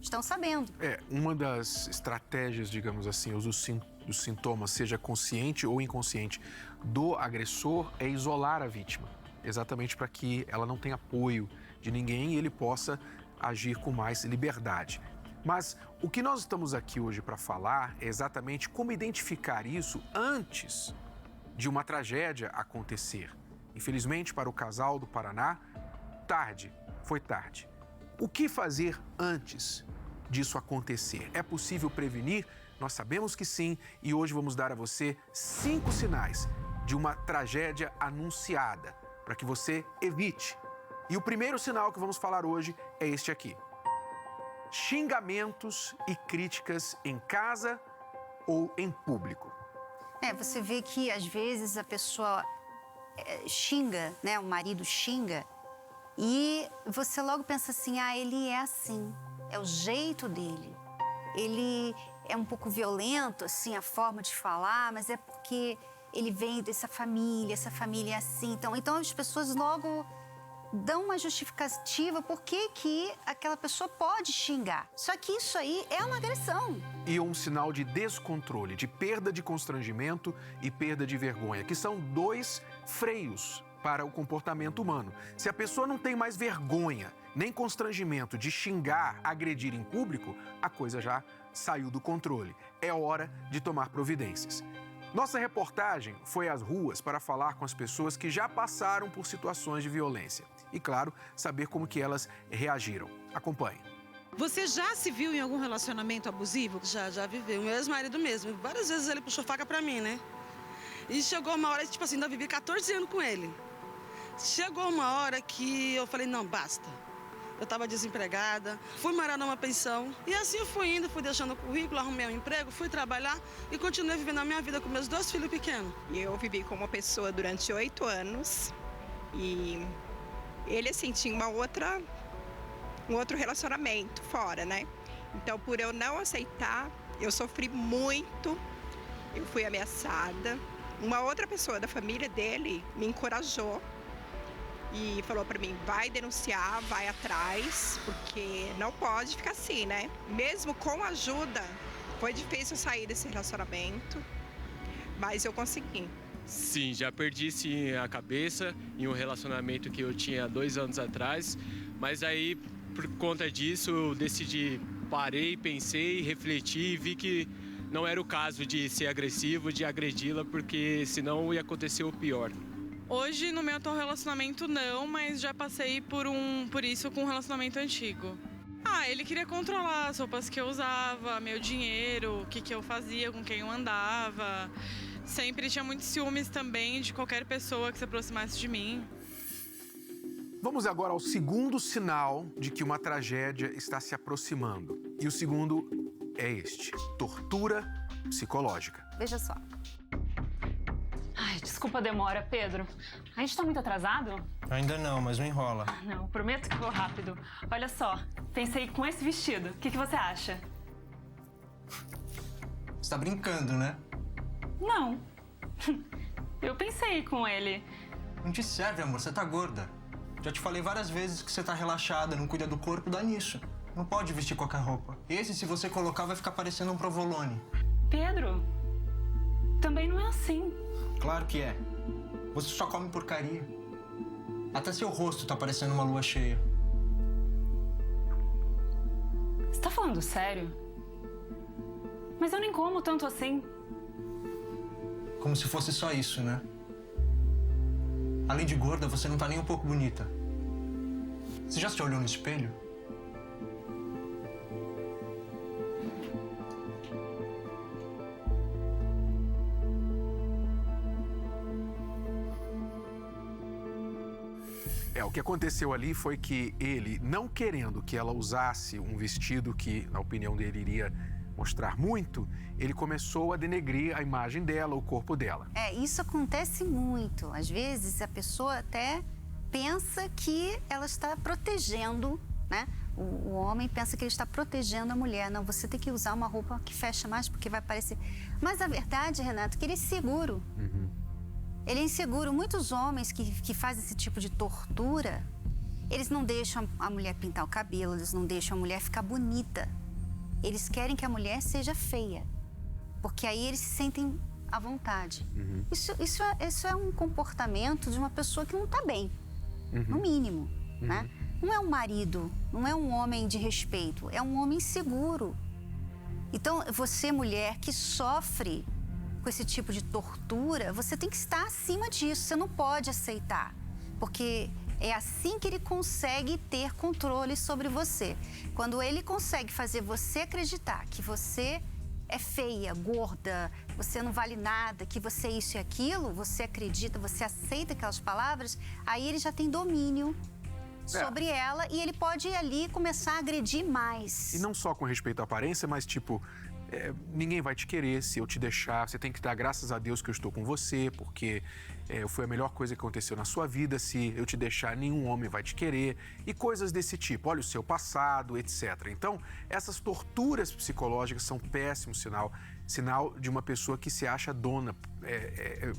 estão sabendo. Uma das estratégias, digamos assim, dos sintomas, seja consciente ou inconsciente, do agressor é isolar a vítima, exatamente para que ela não tenha apoio de ninguém e ele possa agir com mais liberdade. Mas o que nós estamos aqui hoje para falar é exatamente como identificar isso antes de uma tragédia acontecer. Infelizmente, para o casal do Paraná, foi tarde. O que fazer antes disso acontecer? É possível prevenir? Nós sabemos que sim, e hoje vamos dar a você 5 sinais de uma tragédia anunciada, para que você evite. E o primeiro sinal que vamos falar hoje é este aqui: xingamentos e críticas em casa ou em público. Você vê que às vezes a pessoa xinga, né? O marido xinga, e você logo pensa assim, ele é assim, é o jeito dele. Ele é um pouco violento, assim, a forma de falar, mas é porque ele vem dessa família, essa família é assim. Então as pessoas logo dão uma justificativa por que aquela pessoa pode xingar. Só que isso aí é uma agressão. E um sinal de descontrole, de perda de constrangimento e perda de vergonha, que são 2 freios para o comportamento humano. Se a pessoa não tem mais vergonha nem constrangimento de xingar, agredir em público, a coisa já saiu do controle. É hora de tomar providências. Nossa reportagem foi às ruas para falar com as pessoas que já passaram por situações de violência. E, claro, saber como que elas reagiram. Acompanhe. Você já se viu em algum relacionamento abusivo? Já vivi. O meu ex-marido mesmo. Várias vezes ele puxou faca pra mim, né? E chegou uma hora, tipo assim, ainda vivi 14 anos com ele. Chegou uma hora que eu falei, não, basta. Eu estava desempregada, fui morar numa pensão. E assim eu fui indo, fui deixando o currículo, arrumei um emprego, fui trabalhar e continuei vivendo a minha vida com meus 2 filhos pequenos. Eu vivi com uma pessoa durante 8 anos e ele, assim, tinha um outro relacionamento fora, né? Então, por eu não aceitar, eu sofri muito, eu fui ameaçada. Uma outra pessoa da família dele me encorajou e falou pra mim, vai denunciar, vai atrás, porque não pode ficar assim, né? Mesmo com ajuda, foi difícil sair desse relacionamento, mas eu consegui. Sim, já perdi sim a cabeça em um relacionamento que eu tinha 2 anos atrás, mas aí, por conta disso, eu decidi, parei, pensei, refleti e vi que não era o caso de ser agressivo, de agredi-la, porque senão ia acontecer o pior. Hoje, no meu atual relacionamento, não, mas já passei por isso com um relacionamento antigo. Ele queria controlar as roupas que eu usava, meu dinheiro, o que eu fazia, com quem eu andava. Sempre tinha muitos ciúmes também de qualquer pessoa que se aproximasse de mim. Vamos agora ao segundo sinal de que uma tragédia está se aproximando. E o segundo é este: tortura psicológica. Veja só. Ai, desculpa a demora, Pedro. A gente tá muito atrasado? Ainda não, mas não enrola. Não, prometo que vou rápido. Olha só, pensei com esse vestido. O que você acha? Você tá brincando, né? Não. Eu pensei com ele. Não te serve, amor. Você tá gorda. Já te falei várias vezes que você tá relaxada, não cuida do corpo, dá nisso. Não pode vestir qualquer roupa. Esse, se você colocar, vai ficar parecendo um provolone. Pedro, também não é assim. Claro que é. Você só come porcaria. Até seu rosto tá parecendo uma lua cheia. Você tá falando sério? Mas eu nem como tanto assim. Como se fosse só isso, né? Além de gorda, você não tá nem um pouco bonita. Você já se olhou no espelho? O que aconteceu ali foi que ele, não querendo que ela usasse um vestido que, na opinião dele, iria mostrar muito, ele começou a denegrir a imagem dela, o corpo dela. Isso acontece muito. Às vezes a pessoa até pensa que ela está protegendo, né? O homem pensa que ele está protegendo a mulher. Não, você tem que usar uma roupa que fecha mais porque vai parecer... Mas a verdade, Renato, é que ele é inseguro. Ele é inseguro. Muitos homens que fazem esse tipo de tortura, eles não deixam a mulher pintar o cabelo, eles não deixam a mulher ficar bonita. Eles querem que a mulher seja feia, porque aí eles se sentem à vontade. Isso é um comportamento de uma pessoa que não está bem, no mínimo, né? Não é um marido, não é um homem de respeito, é um homem inseguro. Então, você, mulher, que sofre com esse tipo de tortura, você tem que estar acima disso, você não pode aceitar, porque é assim que ele consegue ter controle sobre você. Quando ele consegue fazer você acreditar que você é feia, gorda, você não vale nada, que você é isso e aquilo, você acredita, você aceita aquelas palavras, aí ele já tem domínio sobre ela e ele pode ir ali começar a agredir mais. E não só com respeito à aparência, mas tipo... ninguém vai te querer se eu te deixar. Você tem que dar graças a Deus que eu estou com você, porque foi a melhor coisa que aconteceu na sua vida. Se eu te deixar, nenhum homem vai te querer. E coisas desse tipo. Olha o seu passado, etc. Então, essas torturas psicológicas são um péssimo sinal de uma pessoa que se acha dona,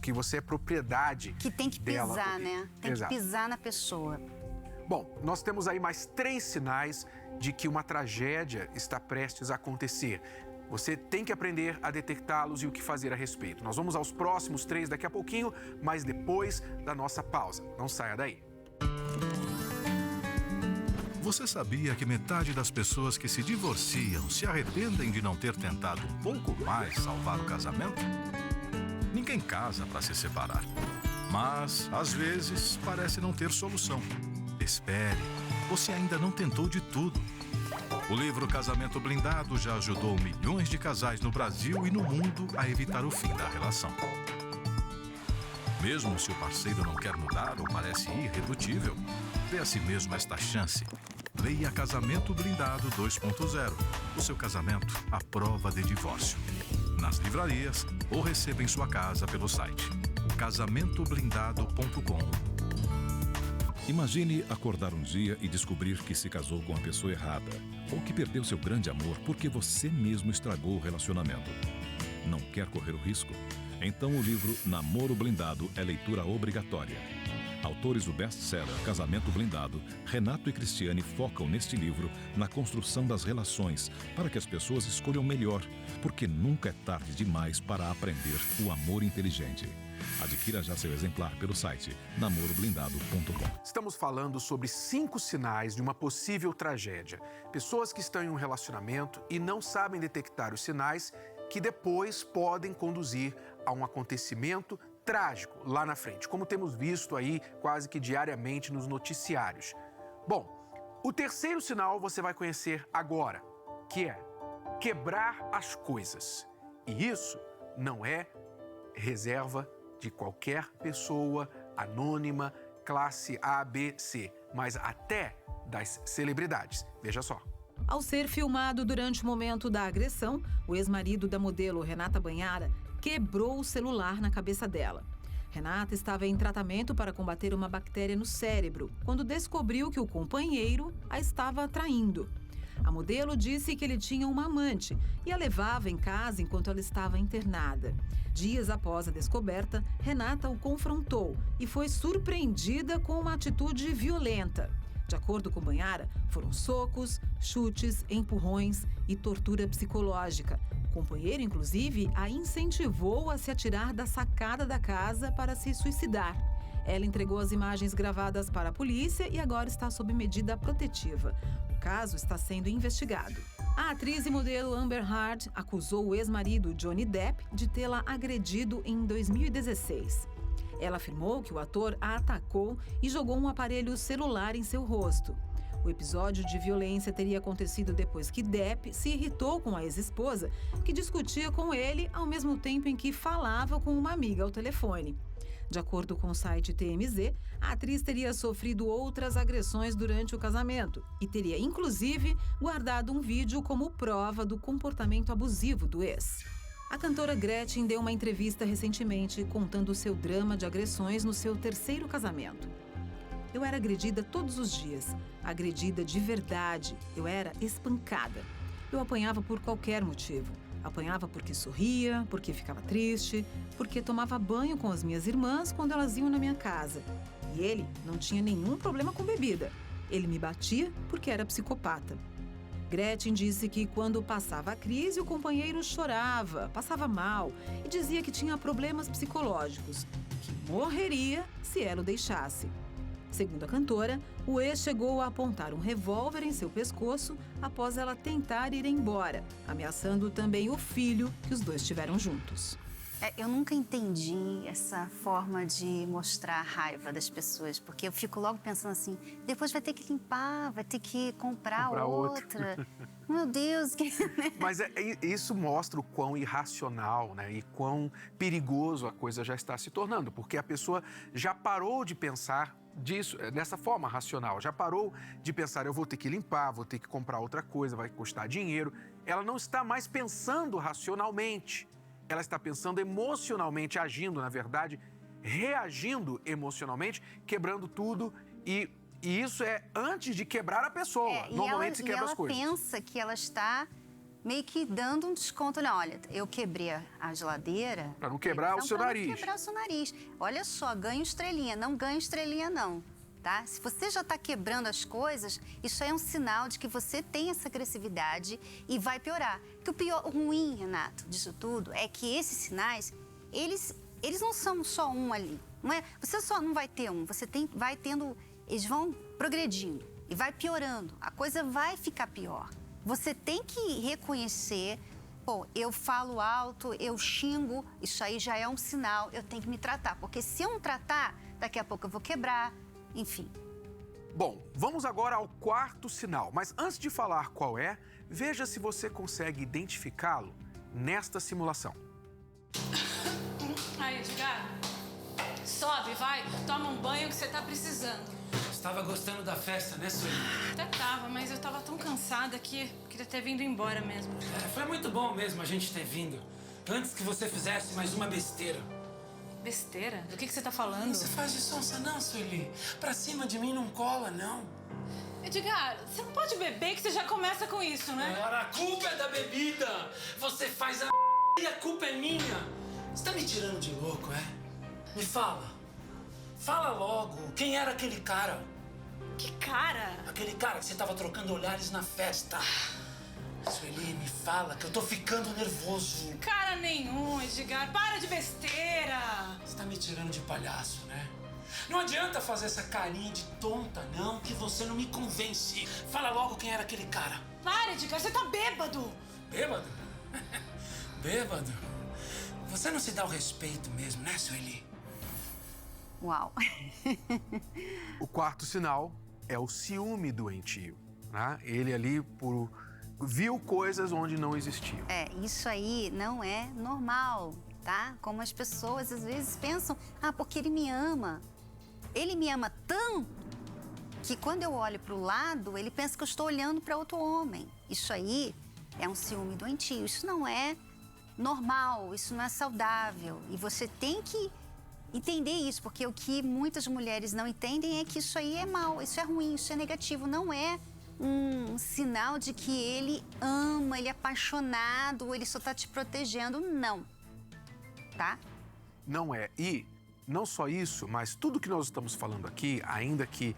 que você é propriedade que tem que dela. Pisar, né? Tem Exato. que pisar na pessoa. Bom, nós temos aí mais 3 sinais de que uma tragédia está prestes a acontecer. Você tem que aprender a detectá-los e o que fazer a respeito. Nós vamos aos próximos 3 daqui a pouquinho, mas depois da nossa pausa. Não saia daí. Você sabia que metade das pessoas que se divorciam se arrependem de não ter tentado um pouco mais salvar o casamento? Ninguém casa para se separar. Mas, às vezes, parece não ter solução. Espere, você ainda não tentou de tudo. O livro Casamento Blindado já ajudou milhões de casais no Brasil e no mundo a evitar o fim da relação. Mesmo se o parceiro não quer mudar ou parece irredutível, dê a si mesmo esta chance. Leia Casamento Blindado 2.0. O seu casamento à prova de divórcio. Nas livrarias ou receba em sua casa pelo site casamentoblindado.com. Imagine acordar um dia e descobrir que se casou com a pessoa errada ou que perdeu seu grande amor porque você mesmo estragou o relacionamento. Não quer correr o risco? Então o livro Namoro Blindado é leitura obrigatória. Autores do best-seller Casamento Blindado, Renato e Cristiane focam neste livro na construção das relações para que as pessoas escolham melhor, porque nunca é tarde demais para aprender o amor inteligente. Adquira já seu exemplar pelo site namoroblindado.com. Estamos falando sobre 5 sinais de uma possível tragédia. Pessoas que estão em um relacionamento e não sabem detectar os sinais que depois podem conduzir a um acontecimento trágico lá na frente, como temos visto aí quase que diariamente nos noticiários. Bom, o terceiro sinal você vai conhecer agora, que é quebrar as coisas. E isso não é reserva de qualquer pessoa anônima, classe A, B, C, mas até das celebridades. Veja só. Ao ser filmado durante o momento da agressão, o ex-marido da modelo Renata Banhara quebrou o celular na cabeça dela. Renata estava em tratamento para combater uma bactéria no cérebro, quando descobriu que o companheiro a estava traindo. A modelo disse que ele tinha uma amante e a levava em casa enquanto ela estava internada. Dias após a descoberta, Renata o confrontou e foi surpreendida com uma atitude violenta. De acordo com Banhara, foram socos, chutes, empurrões e tortura psicológica. O companheiro, inclusive, a incentivou a se atirar da sacada da casa para se suicidar. Ela entregou as imagens gravadas para a polícia e agora está sob medida protetiva. O caso está sendo investigado. A atriz e modelo Amber Heard acusou o ex-marido Johnny Depp de tê-la agredido em 2016. Ela afirmou que o ator a atacou e jogou um aparelho celular em seu rosto. O episódio de violência teria acontecido depois que Depp se irritou com a ex-esposa, que discutia com ele ao mesmo tempo em que falava com uma amiga ao telefone. De acordo com o site TMZ, a atriz teria sofrido outras agressões durante o casamento e teria, inclusive, guardado um vídeo como prova do comportamento abusivo do ex. A cantora Gretchen deu uma entrevista recentemente contando seu drama de agressões no seu terceiro casamento. Eu era agredida todos os dias, agredida de verdade, eu era espancada. Eu apanhava por qualquer motivo. Apanhava porque sorria, porque ficava triste, porque tomava banho com as minhas irmãs quando elas iam na minha casa. E ele não tinha nenhum problema com bebida. Ele me batia porque era psicopata. Gretchen disse que quando passava a crise, o companheiro chorava, passava mal e dizia que tinha problemas psicológicos, que morreria se ela o deixasse. Segundo a cantora, o ex chegou a apontar um revólver em seu pescoço após ela tentar ir embora, ameaçando também o filho que os dois tiveram juntos. Eu nunca entendi essa forma de mostrar a raiva das pessoas, porque eu fico logo pensando assim, depois vai ter que limpar, vai ter que comprar outra. Meu Deus, que... Mas isso mostra o quão irracional, né, e quão perigoso a coisa já está se tornando, porque a pessoa já parou de pensar dessa forma racional, já parou de pensar, eu vou ter que limpar, vou ter que comprar outra coisa, vai custar dinheiro. Ela não está mais pensando racionalmente, ela está pensando emocionalmente, agindo, na verdade, reagindo emocionalmente, quebrando tudo e isso é antes de quebrar a pessoa. Normalmente se quebra as coisas. E ela pensa que ela está meio que dando um desconto. Não, olha, eu quebrei a geladeira... Para não quebrar o seu nariz. Para não quebrar o seu nariz. Olha só, ganho estrelinha. Não ganho estrelinha, não. tá? Se você já está quebrando as coisas, isso aí é um sinal de que você tem essa agressividade e vai piorar. Que o ruim, Renato, disso tudo, é que esses sinais, eles não são só um ali. Não é, você só não vai ter um, vai tendo, eles vão progredindo e vai piorando. A coisa vai ficar pior. Você tem que reconhecer, pô, eu falo alto, eu xingo, isso aí já é um sinal, eu tenho que me tratar. Porque se eu não tratar, daqui a pouco eu vou quebrar, enfim. Bom, vamos agora ao quarto sinal. Mas antes de falar qual é, veja se você consegue identificá-lo nesta simulação. Aí, Edgar, sobe, vai, toma um banho que você tá precisando. Estava gostando da festa, né, Sueli? Até tava, mas eu tava tão cansada que queria ter vindo embora mesmo. Foi muito bom mesmo a gente ter vindo. Antes que você fizesse mais uma besteira. Besteira? Do que você tá falando? Não se faz de sonsa não, Sueli. Pra cima de mim não cola, não. Edgar, você não pode beber que você já começa com isso, né? Ora, a culpa é da bebida. Você faz a e a culpa é minha. Você tá me tirando de louco, é? Me fala. Fala logo. Quem era aquele cara? Que cara? Aquele cara que você tava trocando olhares na festa. Sueli, me fala que eu tô ficando nervoso. Cara nenhum, Edgar. Para de besteira. Você tá me tirando de palhaço, né? Não adianta fazer essa carinha de tonta, não, que você não me convence. Fala logo quem era aquele cara. Para, Edgar. Você tá bêbado. Bêbado? Bêbado? Você não se dá o respeito mesmo, né, Sueli? Uau. O quarto sinal é o ciúme doentio, né? Ele ali viu coisas onde não existiam. Isso aí não é normal, tá? Como as pessoas às vezes pensam, porque ele me ama. Ele me ama tanto que quando eu olho para o lado, ele pensa que eu estou olhando para outro homem. Isso aí é um ciúme doentio. Isso não é normal, isso não é saudável. E você tem que entender isso, porque o que muitas mulheres não entendem é que isso aí é mal, isso é ruim, isso é negativo. Não é um sinal de que ele ama, ele é apaixonado, ele só está te protegendo. Não, tá? Não é. E não só isso, mas tudo que nós estamos falando aqui, ainda que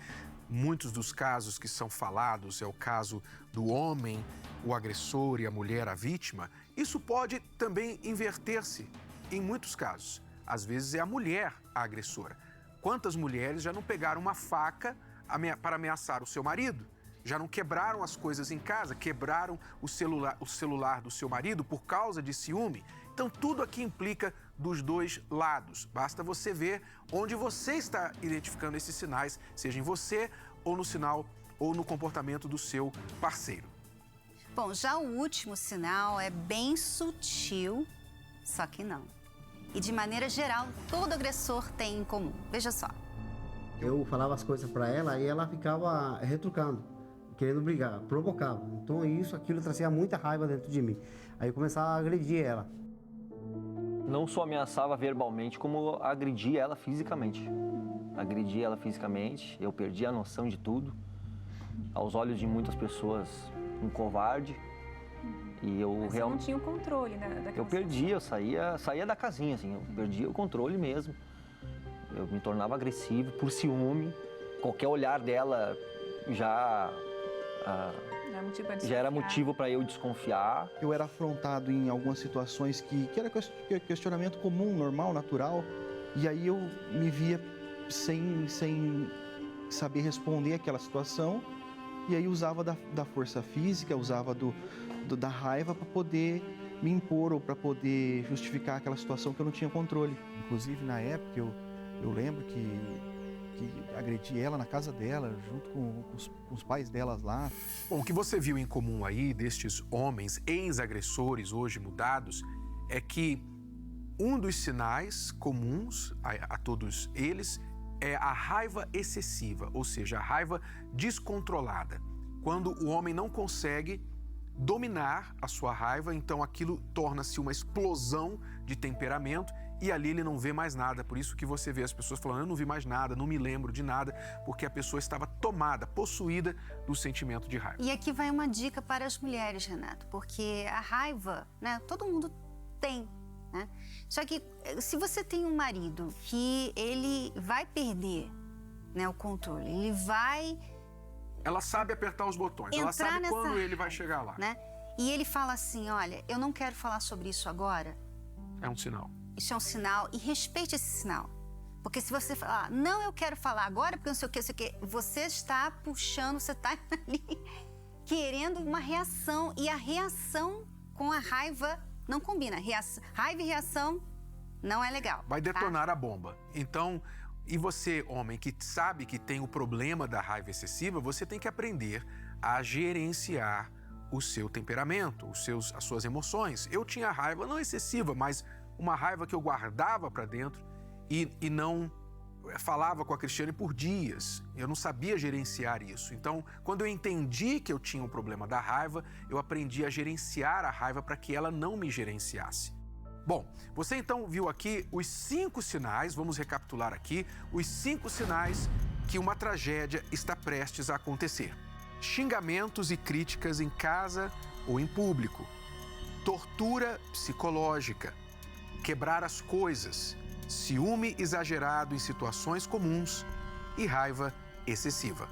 muitos dos casos que são falados é o caso do homem, o agressor, e a mulher, a vítima, isso pode também inverter-se em muitos casos. Às vezes é a mulher a agressora. Quantas mulheres já não pegaram uma faca para ameaçar o seu marido? Já não quebraram as coisas em casa, quebraram o celular do seu marido por causa de ciúme? Então, tudo aqui implica dos dois lados. Basta você ver onde você está identificando esses sinais, seja em você ou no sinal ou no comportamento do seu parceiro. Bom, já o último sinal é bem sutil, só que não. E de maneira geral, todo agressor tem em comum. Veja só. Eu falava as coisas para ela e ela ficava retrucando, querendo brigar, provocava. Então aquilo trazia muita raiva dentro de mim. Aí eu começava a agredir ela. Não só ameaçava verbalmente, como agredia ela fisicamente. Agredia ela fisicamente, eu perdi a noção de tudo. Aos olhos de muitas pessoas, um covarde. E eu Mas realmente você não tinha o controle, né, daquela eu perdia, eu saía da casinha, assim, eu perdia o controle mesmo. Eu me tornava agressivo por ciúme. Qualquer olhar dela já era motivo para eu desconfiar. Eu era afrontado em algumas situações que era questionamento comum, normal, natural. E aí eu me via sem saber responder àquela situação. E aí usava da força física, usava da raiva para poder me impor ou para poder justificar aquela situação que eu não tinha controle. Inclusive, na época, eu lembro que agredi ela na casa dela, junto com os pais delas lá. Bom, o que você viu em comum aí destes homens ex-agressores hoje mudados é que um dos sinais comuns a todos eles é a raiva excessiva, ou seja, a raiva descontrolada. Quando o homem não consegue dominar a sua raiva, então aquilo torna-se uma explosão de temperamento e ali ele não vê mais nada. Por isso que você vê as pessoas falando, eu não vi mais nada, não me lembro de nada, porque a pessoa estava tomada, possuída do sentimento de raiva. E aqui vai uma dica para as mulheres, Renato, porque a raiva, né, todo mundo tem, né? Só que se você tem um marido que ele vai perder né, o controle. Ele vai... Ela sabe apertar os botões, ela sabe quando ele vai chegar lá. Né? E ele fala assim, olha, eu não quero falar sobre isso agora. É um sinal. Isso é um sinal e respeite esse sinal. Porque se você falar, não, eu quero falar agora, porque não sei o que, você está puxando, você está ali querendo uma reação. E a reação com a raiva não combina. Raiva e reação não é legal. Vai detonar a bomba. Então, e você, homem, que sabe que tem o problema da raiva excessiva, você tem que aprender a gerenciar o seu temperamento, as suas emoções. Eu tinha raiva, não excessiva, mas uma raiva que eu guardava para dentro e não falava com a Cristiane por dias. Eu não sabia gerenciar isso. Então, quando eu entendi que eu tinha um problema da raiva, eu aprendi a gerenciar a raiva para que ela não me gerenciasse. Bom, você então viu aqui os 5 sinais, vamos recapitular aqui, os 5 sinais que uma tragédia está prestes a acontecer. Xingamentos e críticas em casa ou em público. Tortura psicológica. Quebrar as coisas. Ciúme exagerado em situações comuns e raiva excessiva.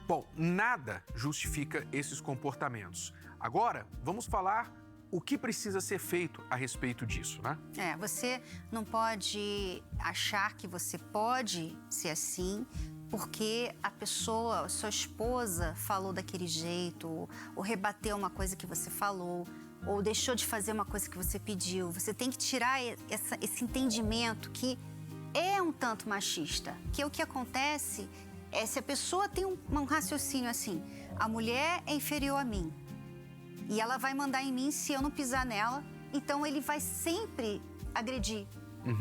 Bom, nada justifica esses comportamentos. Agora, vamos falar o que precisa ser feito a respeito disso, né? Você não pode achar que você pode ser assim porque a pessoa, sua esposa, falou daquele jeito, ou rebateu uma coisa que você falou, ou deixou de fazer uma coisa que você pediu. Você tem que tirar esse entendimento que é um tanto machista. Que o que acontece é se a pessoa tem um raciocínio assim, a mulher é inferior a mim e ela vai mandar em mim se eu não pisar nela, então ele vai sempre agredir.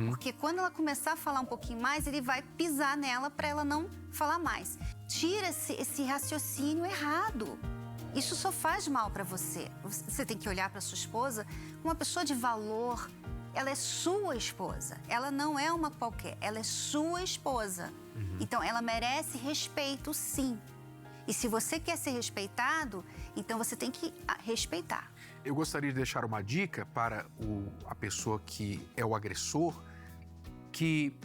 Porque quando ela começar a falar um pouquinho mais, ele vai pisar nela para ela não falar mais. Tira esse raciocínio errado. Isso só faz mal para você. Você tem que olhar para sua esposa, uma pessoa de valor. Ela é sua esposa. Ela não é uma qualquer. Ela é sua esposa. Então, ela merece respeito, sim. E se você quer ser respeitado, então você tem que respeitar. Eu gostaria de deixar uma dica para a pessoa que é o agressor, que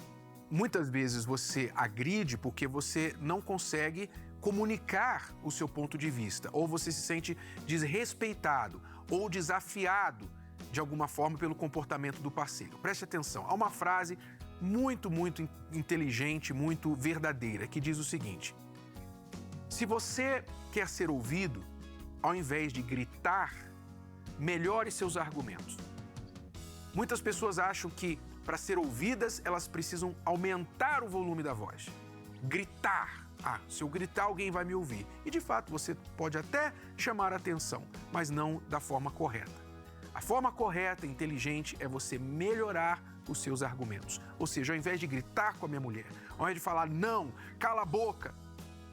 muitas vezes você agride porque você não consegue comunicar o seu ponto de vista, ou você se sente desrespeitado ou desafiado de alguma forma pelo comportamento do parceiro. Preste atenção, há uma frase muito inteligente, muito verdadeira, que diz o seguinte: se você quer ser ouvido, ao invés de gritar, melhore seus argumentos. Muitas pessoas acham que, para ser ouvidas, elas precisam aumentar o volume da voz, gritar. Se eu gritar, alguém vai me ouvir. E, de fato, você pode até chamar a atenção, mas não da forma correta. A forma correta e inteligente é você melhorar os seus argumentos. Ou seja, ao invés de gritar com a minha mulher, ao invés de falar, não, cala a boca,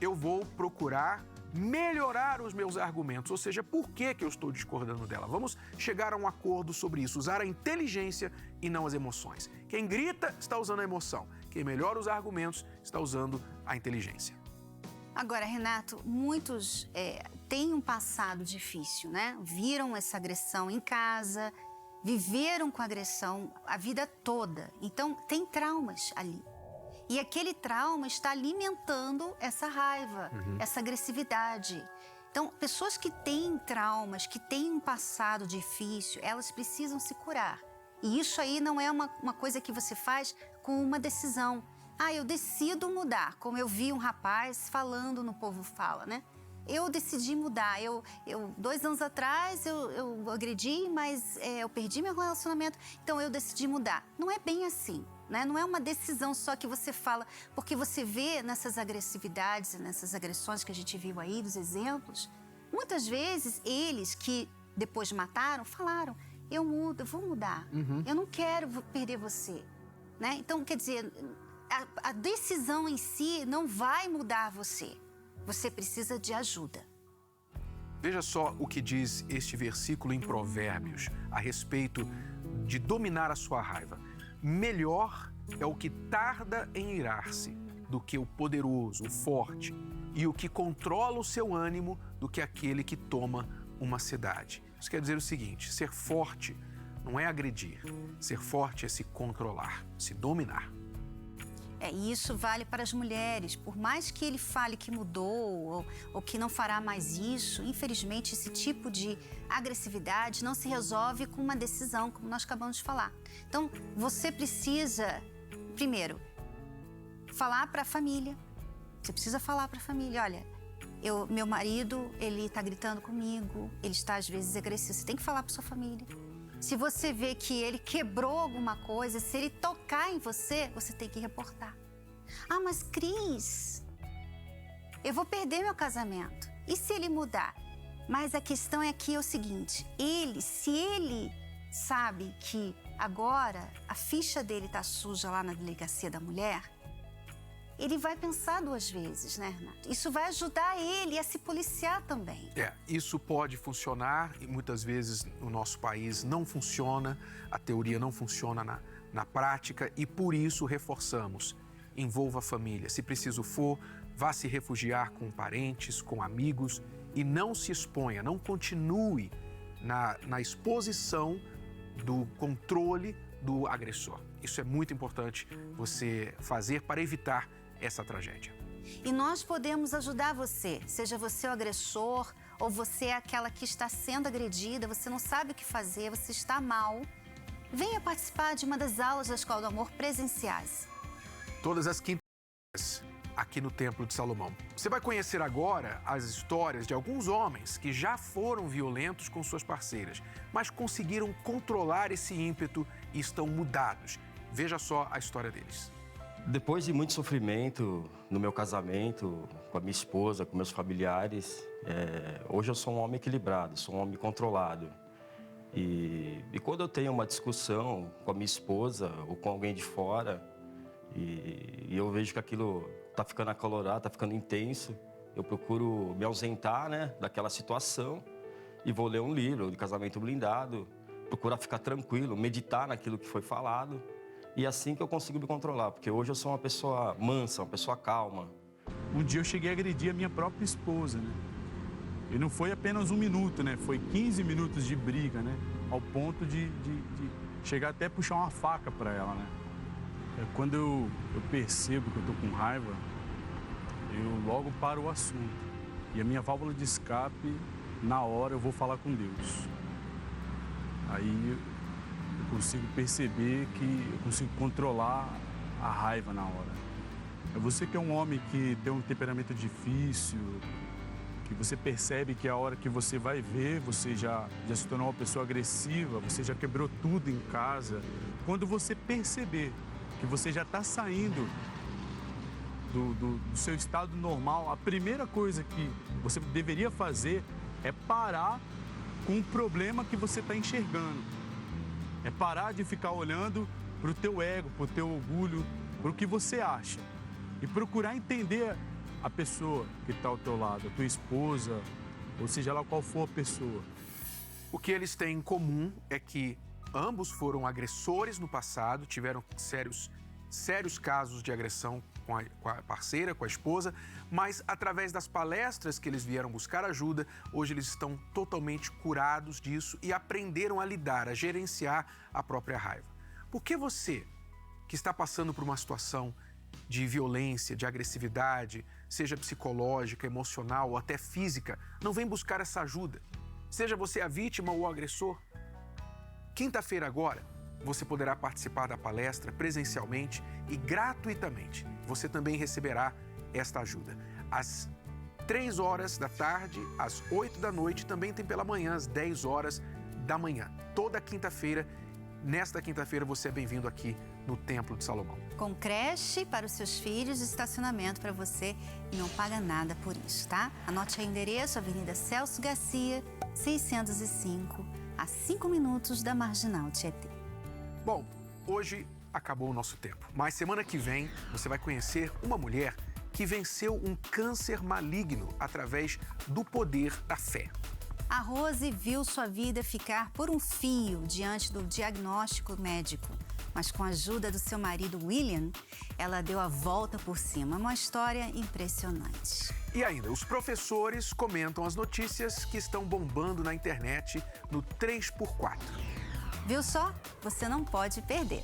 eu vou procurar melhorar os meus argumentos, ou seja, por que eu estou discordando dela. Vamos chegar a um acordo sobre isso, usar a inteligência e não as emoções. Quem grita está usando a emoção, quem melhora os argumentos está usando a inteligência. Agora, Renato, muitos têm um passado difícil, né? Viram essa agressão em casa, viveram com agressão a vida toda, então tem traumas ali. E aquele trauma está alimentando essa raiva, essa agressividade. Então, pessoas que têm traumas, que têm um passado difícil, elas precisam se curar. E isso aí não é uma coisa que você faz com uma decisão. Eu decido mudar. Como eu vi um rapaz falando no Povo Fala, né? Eu decidi mudar. 2 anos atrás, eu agredi, mas eu perdi meu relacionamento. Então, eu decidi mudar. Não é bem assim. Né? Não é uma decisão só que você fala, porque você vê nessas agressividades, nessas agressões que a gente viu aí, dos exemplos, muitas vezes eles que depois mataram, falaram, eu mudo, eu vou mudar, eu não quero perder você. Né? Então, quer dizer, a decisão em si não vai mudar você, você precisa de ajuda. Veja só o que diz este versículo em Provérbios a respeito de dominar a sua raiva. Melhor é o que tarda em irar-se do que o poderoso, o forte, e o que controla o seu ânimo do que aquele que toma uma cidade. Isso quer dizer o seguinte: ser forte não é agredir, ser forte é se controlar, se dominar. E isso vale para as mulheres. Por mais que ele fale que mudou ou que não fará mais isso, infelizmente, esse tipo de agressividade não se resolve com uma decisão, como nós acabamos de falar. Então, você precisa, primeiro, falar para a família. Você precisa falar para a família, olha, meu marido, ele está gritando comigo, ele está às vezes agressivo. Você tem que falar para sua família. Se você vê que ele quebrou alguma coisa, se ele tocar em você, você tem que reportar. Ah, mas Cris, eu vou perder meu casamento. E se ele mudar? Mas a questão é aqui é o seguinte, se ele sabe que agora a ficha dele está suja lá na delegacia da mulher, ele vai pensar 2 vezes, né, Renato? Isso vai ajudar ele a se policiar também. Isso pode funcionar e muitas vezes no nosso país não funciona, a teoria não funciona na prática e por isso reforçamos. Envolva a família. Se preciso for, vá se refugiar com parentes, com amigos e não se exponha, não continue na exposição do controle do agressor. Isso é muito importante você fazer para evitar essa tragédia. E nós podemos ajudar você, seja você o agressor ou você é aquela que está sendo agredida, você não sabe o que fazer, você está mal. Venha participar de uma das aulas da Escola do Amor presenciais. Todas as quintas-feiras, aqui no Templo de Salomão. Você vai conhecer agora as histórias de alguns homens que já foram violentos com suas parceiras, mas conseguiram controlar esse ímpeto e estão mudados. Veja só a história deles. Depois de muito sofrimento no meu casamento, com a minha esposa, com meus familiares, hoje eu sou um homem equilibrado, sou um homem controlado. E quando eu tenho uma discussão com a minha esposa ou com alguém de fora, e eu vejo que aquilo está ficando acalorado, está ficando intenso, eu procuro me ausentar, né, daquela situação e vou ler um livro de casamento blindado, procurar ficar tranquilo, meditar naquilo que foi falado. E é assim que eu consigo me controlar, porque hoje eu sou uma pessoa mansa, uma pessoa calma. Um dia eu cheguei a agredir a minha própria esposa, né? E não foi apenas 1 minuto, né? Foi 15 minutos de briga, né? Ao ponto de chegar até a puxar uma faca para ela, né? Quando eu percebo que eu tô com raiva, eu logo paro o assunto. E a minha válvula de escape, na hora eu vou falar com Deus. Aí eu consigo perceber que eu consigo controlar a raiva na hora. É você que é um homem que tem um temperamento difícil, que você percebe que a hora que você vai ver, você já se tornou uma pessoa agressiva, você já quebrou tudo em casa. Quando você perceber que você já está saindo do seu estado normal, a primeira coisa que você deveria fazer é parar com o problema que você está enxergando. É parar de ficar olhando para o teu ego, para o teu orgulho, para o que você acha. E procurar entender a pessoa que está ao teu lado, a tua esposa, ou seja lá qual for a pessoa. O que eles têm em comum é que ambos foram agressores no passado, tiveram sérios casos de agressão com a parceira, com a esposa, mas através das palestras que eles vieram buscar ajuda, hoje eles estão totalmente curados disso e aprenderam a lidar, a gerenciar a própria raiva. Por que você, que está passando por uma situação de violência, de agressividade, seja psicológica, emocional ou até física, não vem buscar essa ajuda? Seja você a vítima ou o agressor. Quinta-feira agora, você poderá participar da palestra presencialmente e gratuitamente. Você também receberá esta ajuda. Às 3 horas da tarde, às 8 da noite, também tem pela manhã, às 10 horas da manhã. Toda quinta-feira, nesta quinta-feira, você é bem-vindo aqui no Templo de Salomão. Com creche para os seus filhos, estacionamento para você e não paga nada por isso, tá? Anote aí o endereço, Avenida Celso Garcia, 605, a 5 minutos da Marginal Tietê. Bom, hoje acabou o nosso tempo, mas semana que vem você vai conhecer uma mulher que venceu um câncer maligno através do poder da fé. A Rose viu sua vida ficar por um fio diante do diagnóstico médico, mas com a ajuda do seu marido William, ela deu a volta por cima. Uma história impressionante. E ainda, os professores comentam as notícias que estão bombando na internet no 3x4. Viu só? Você não pode perder.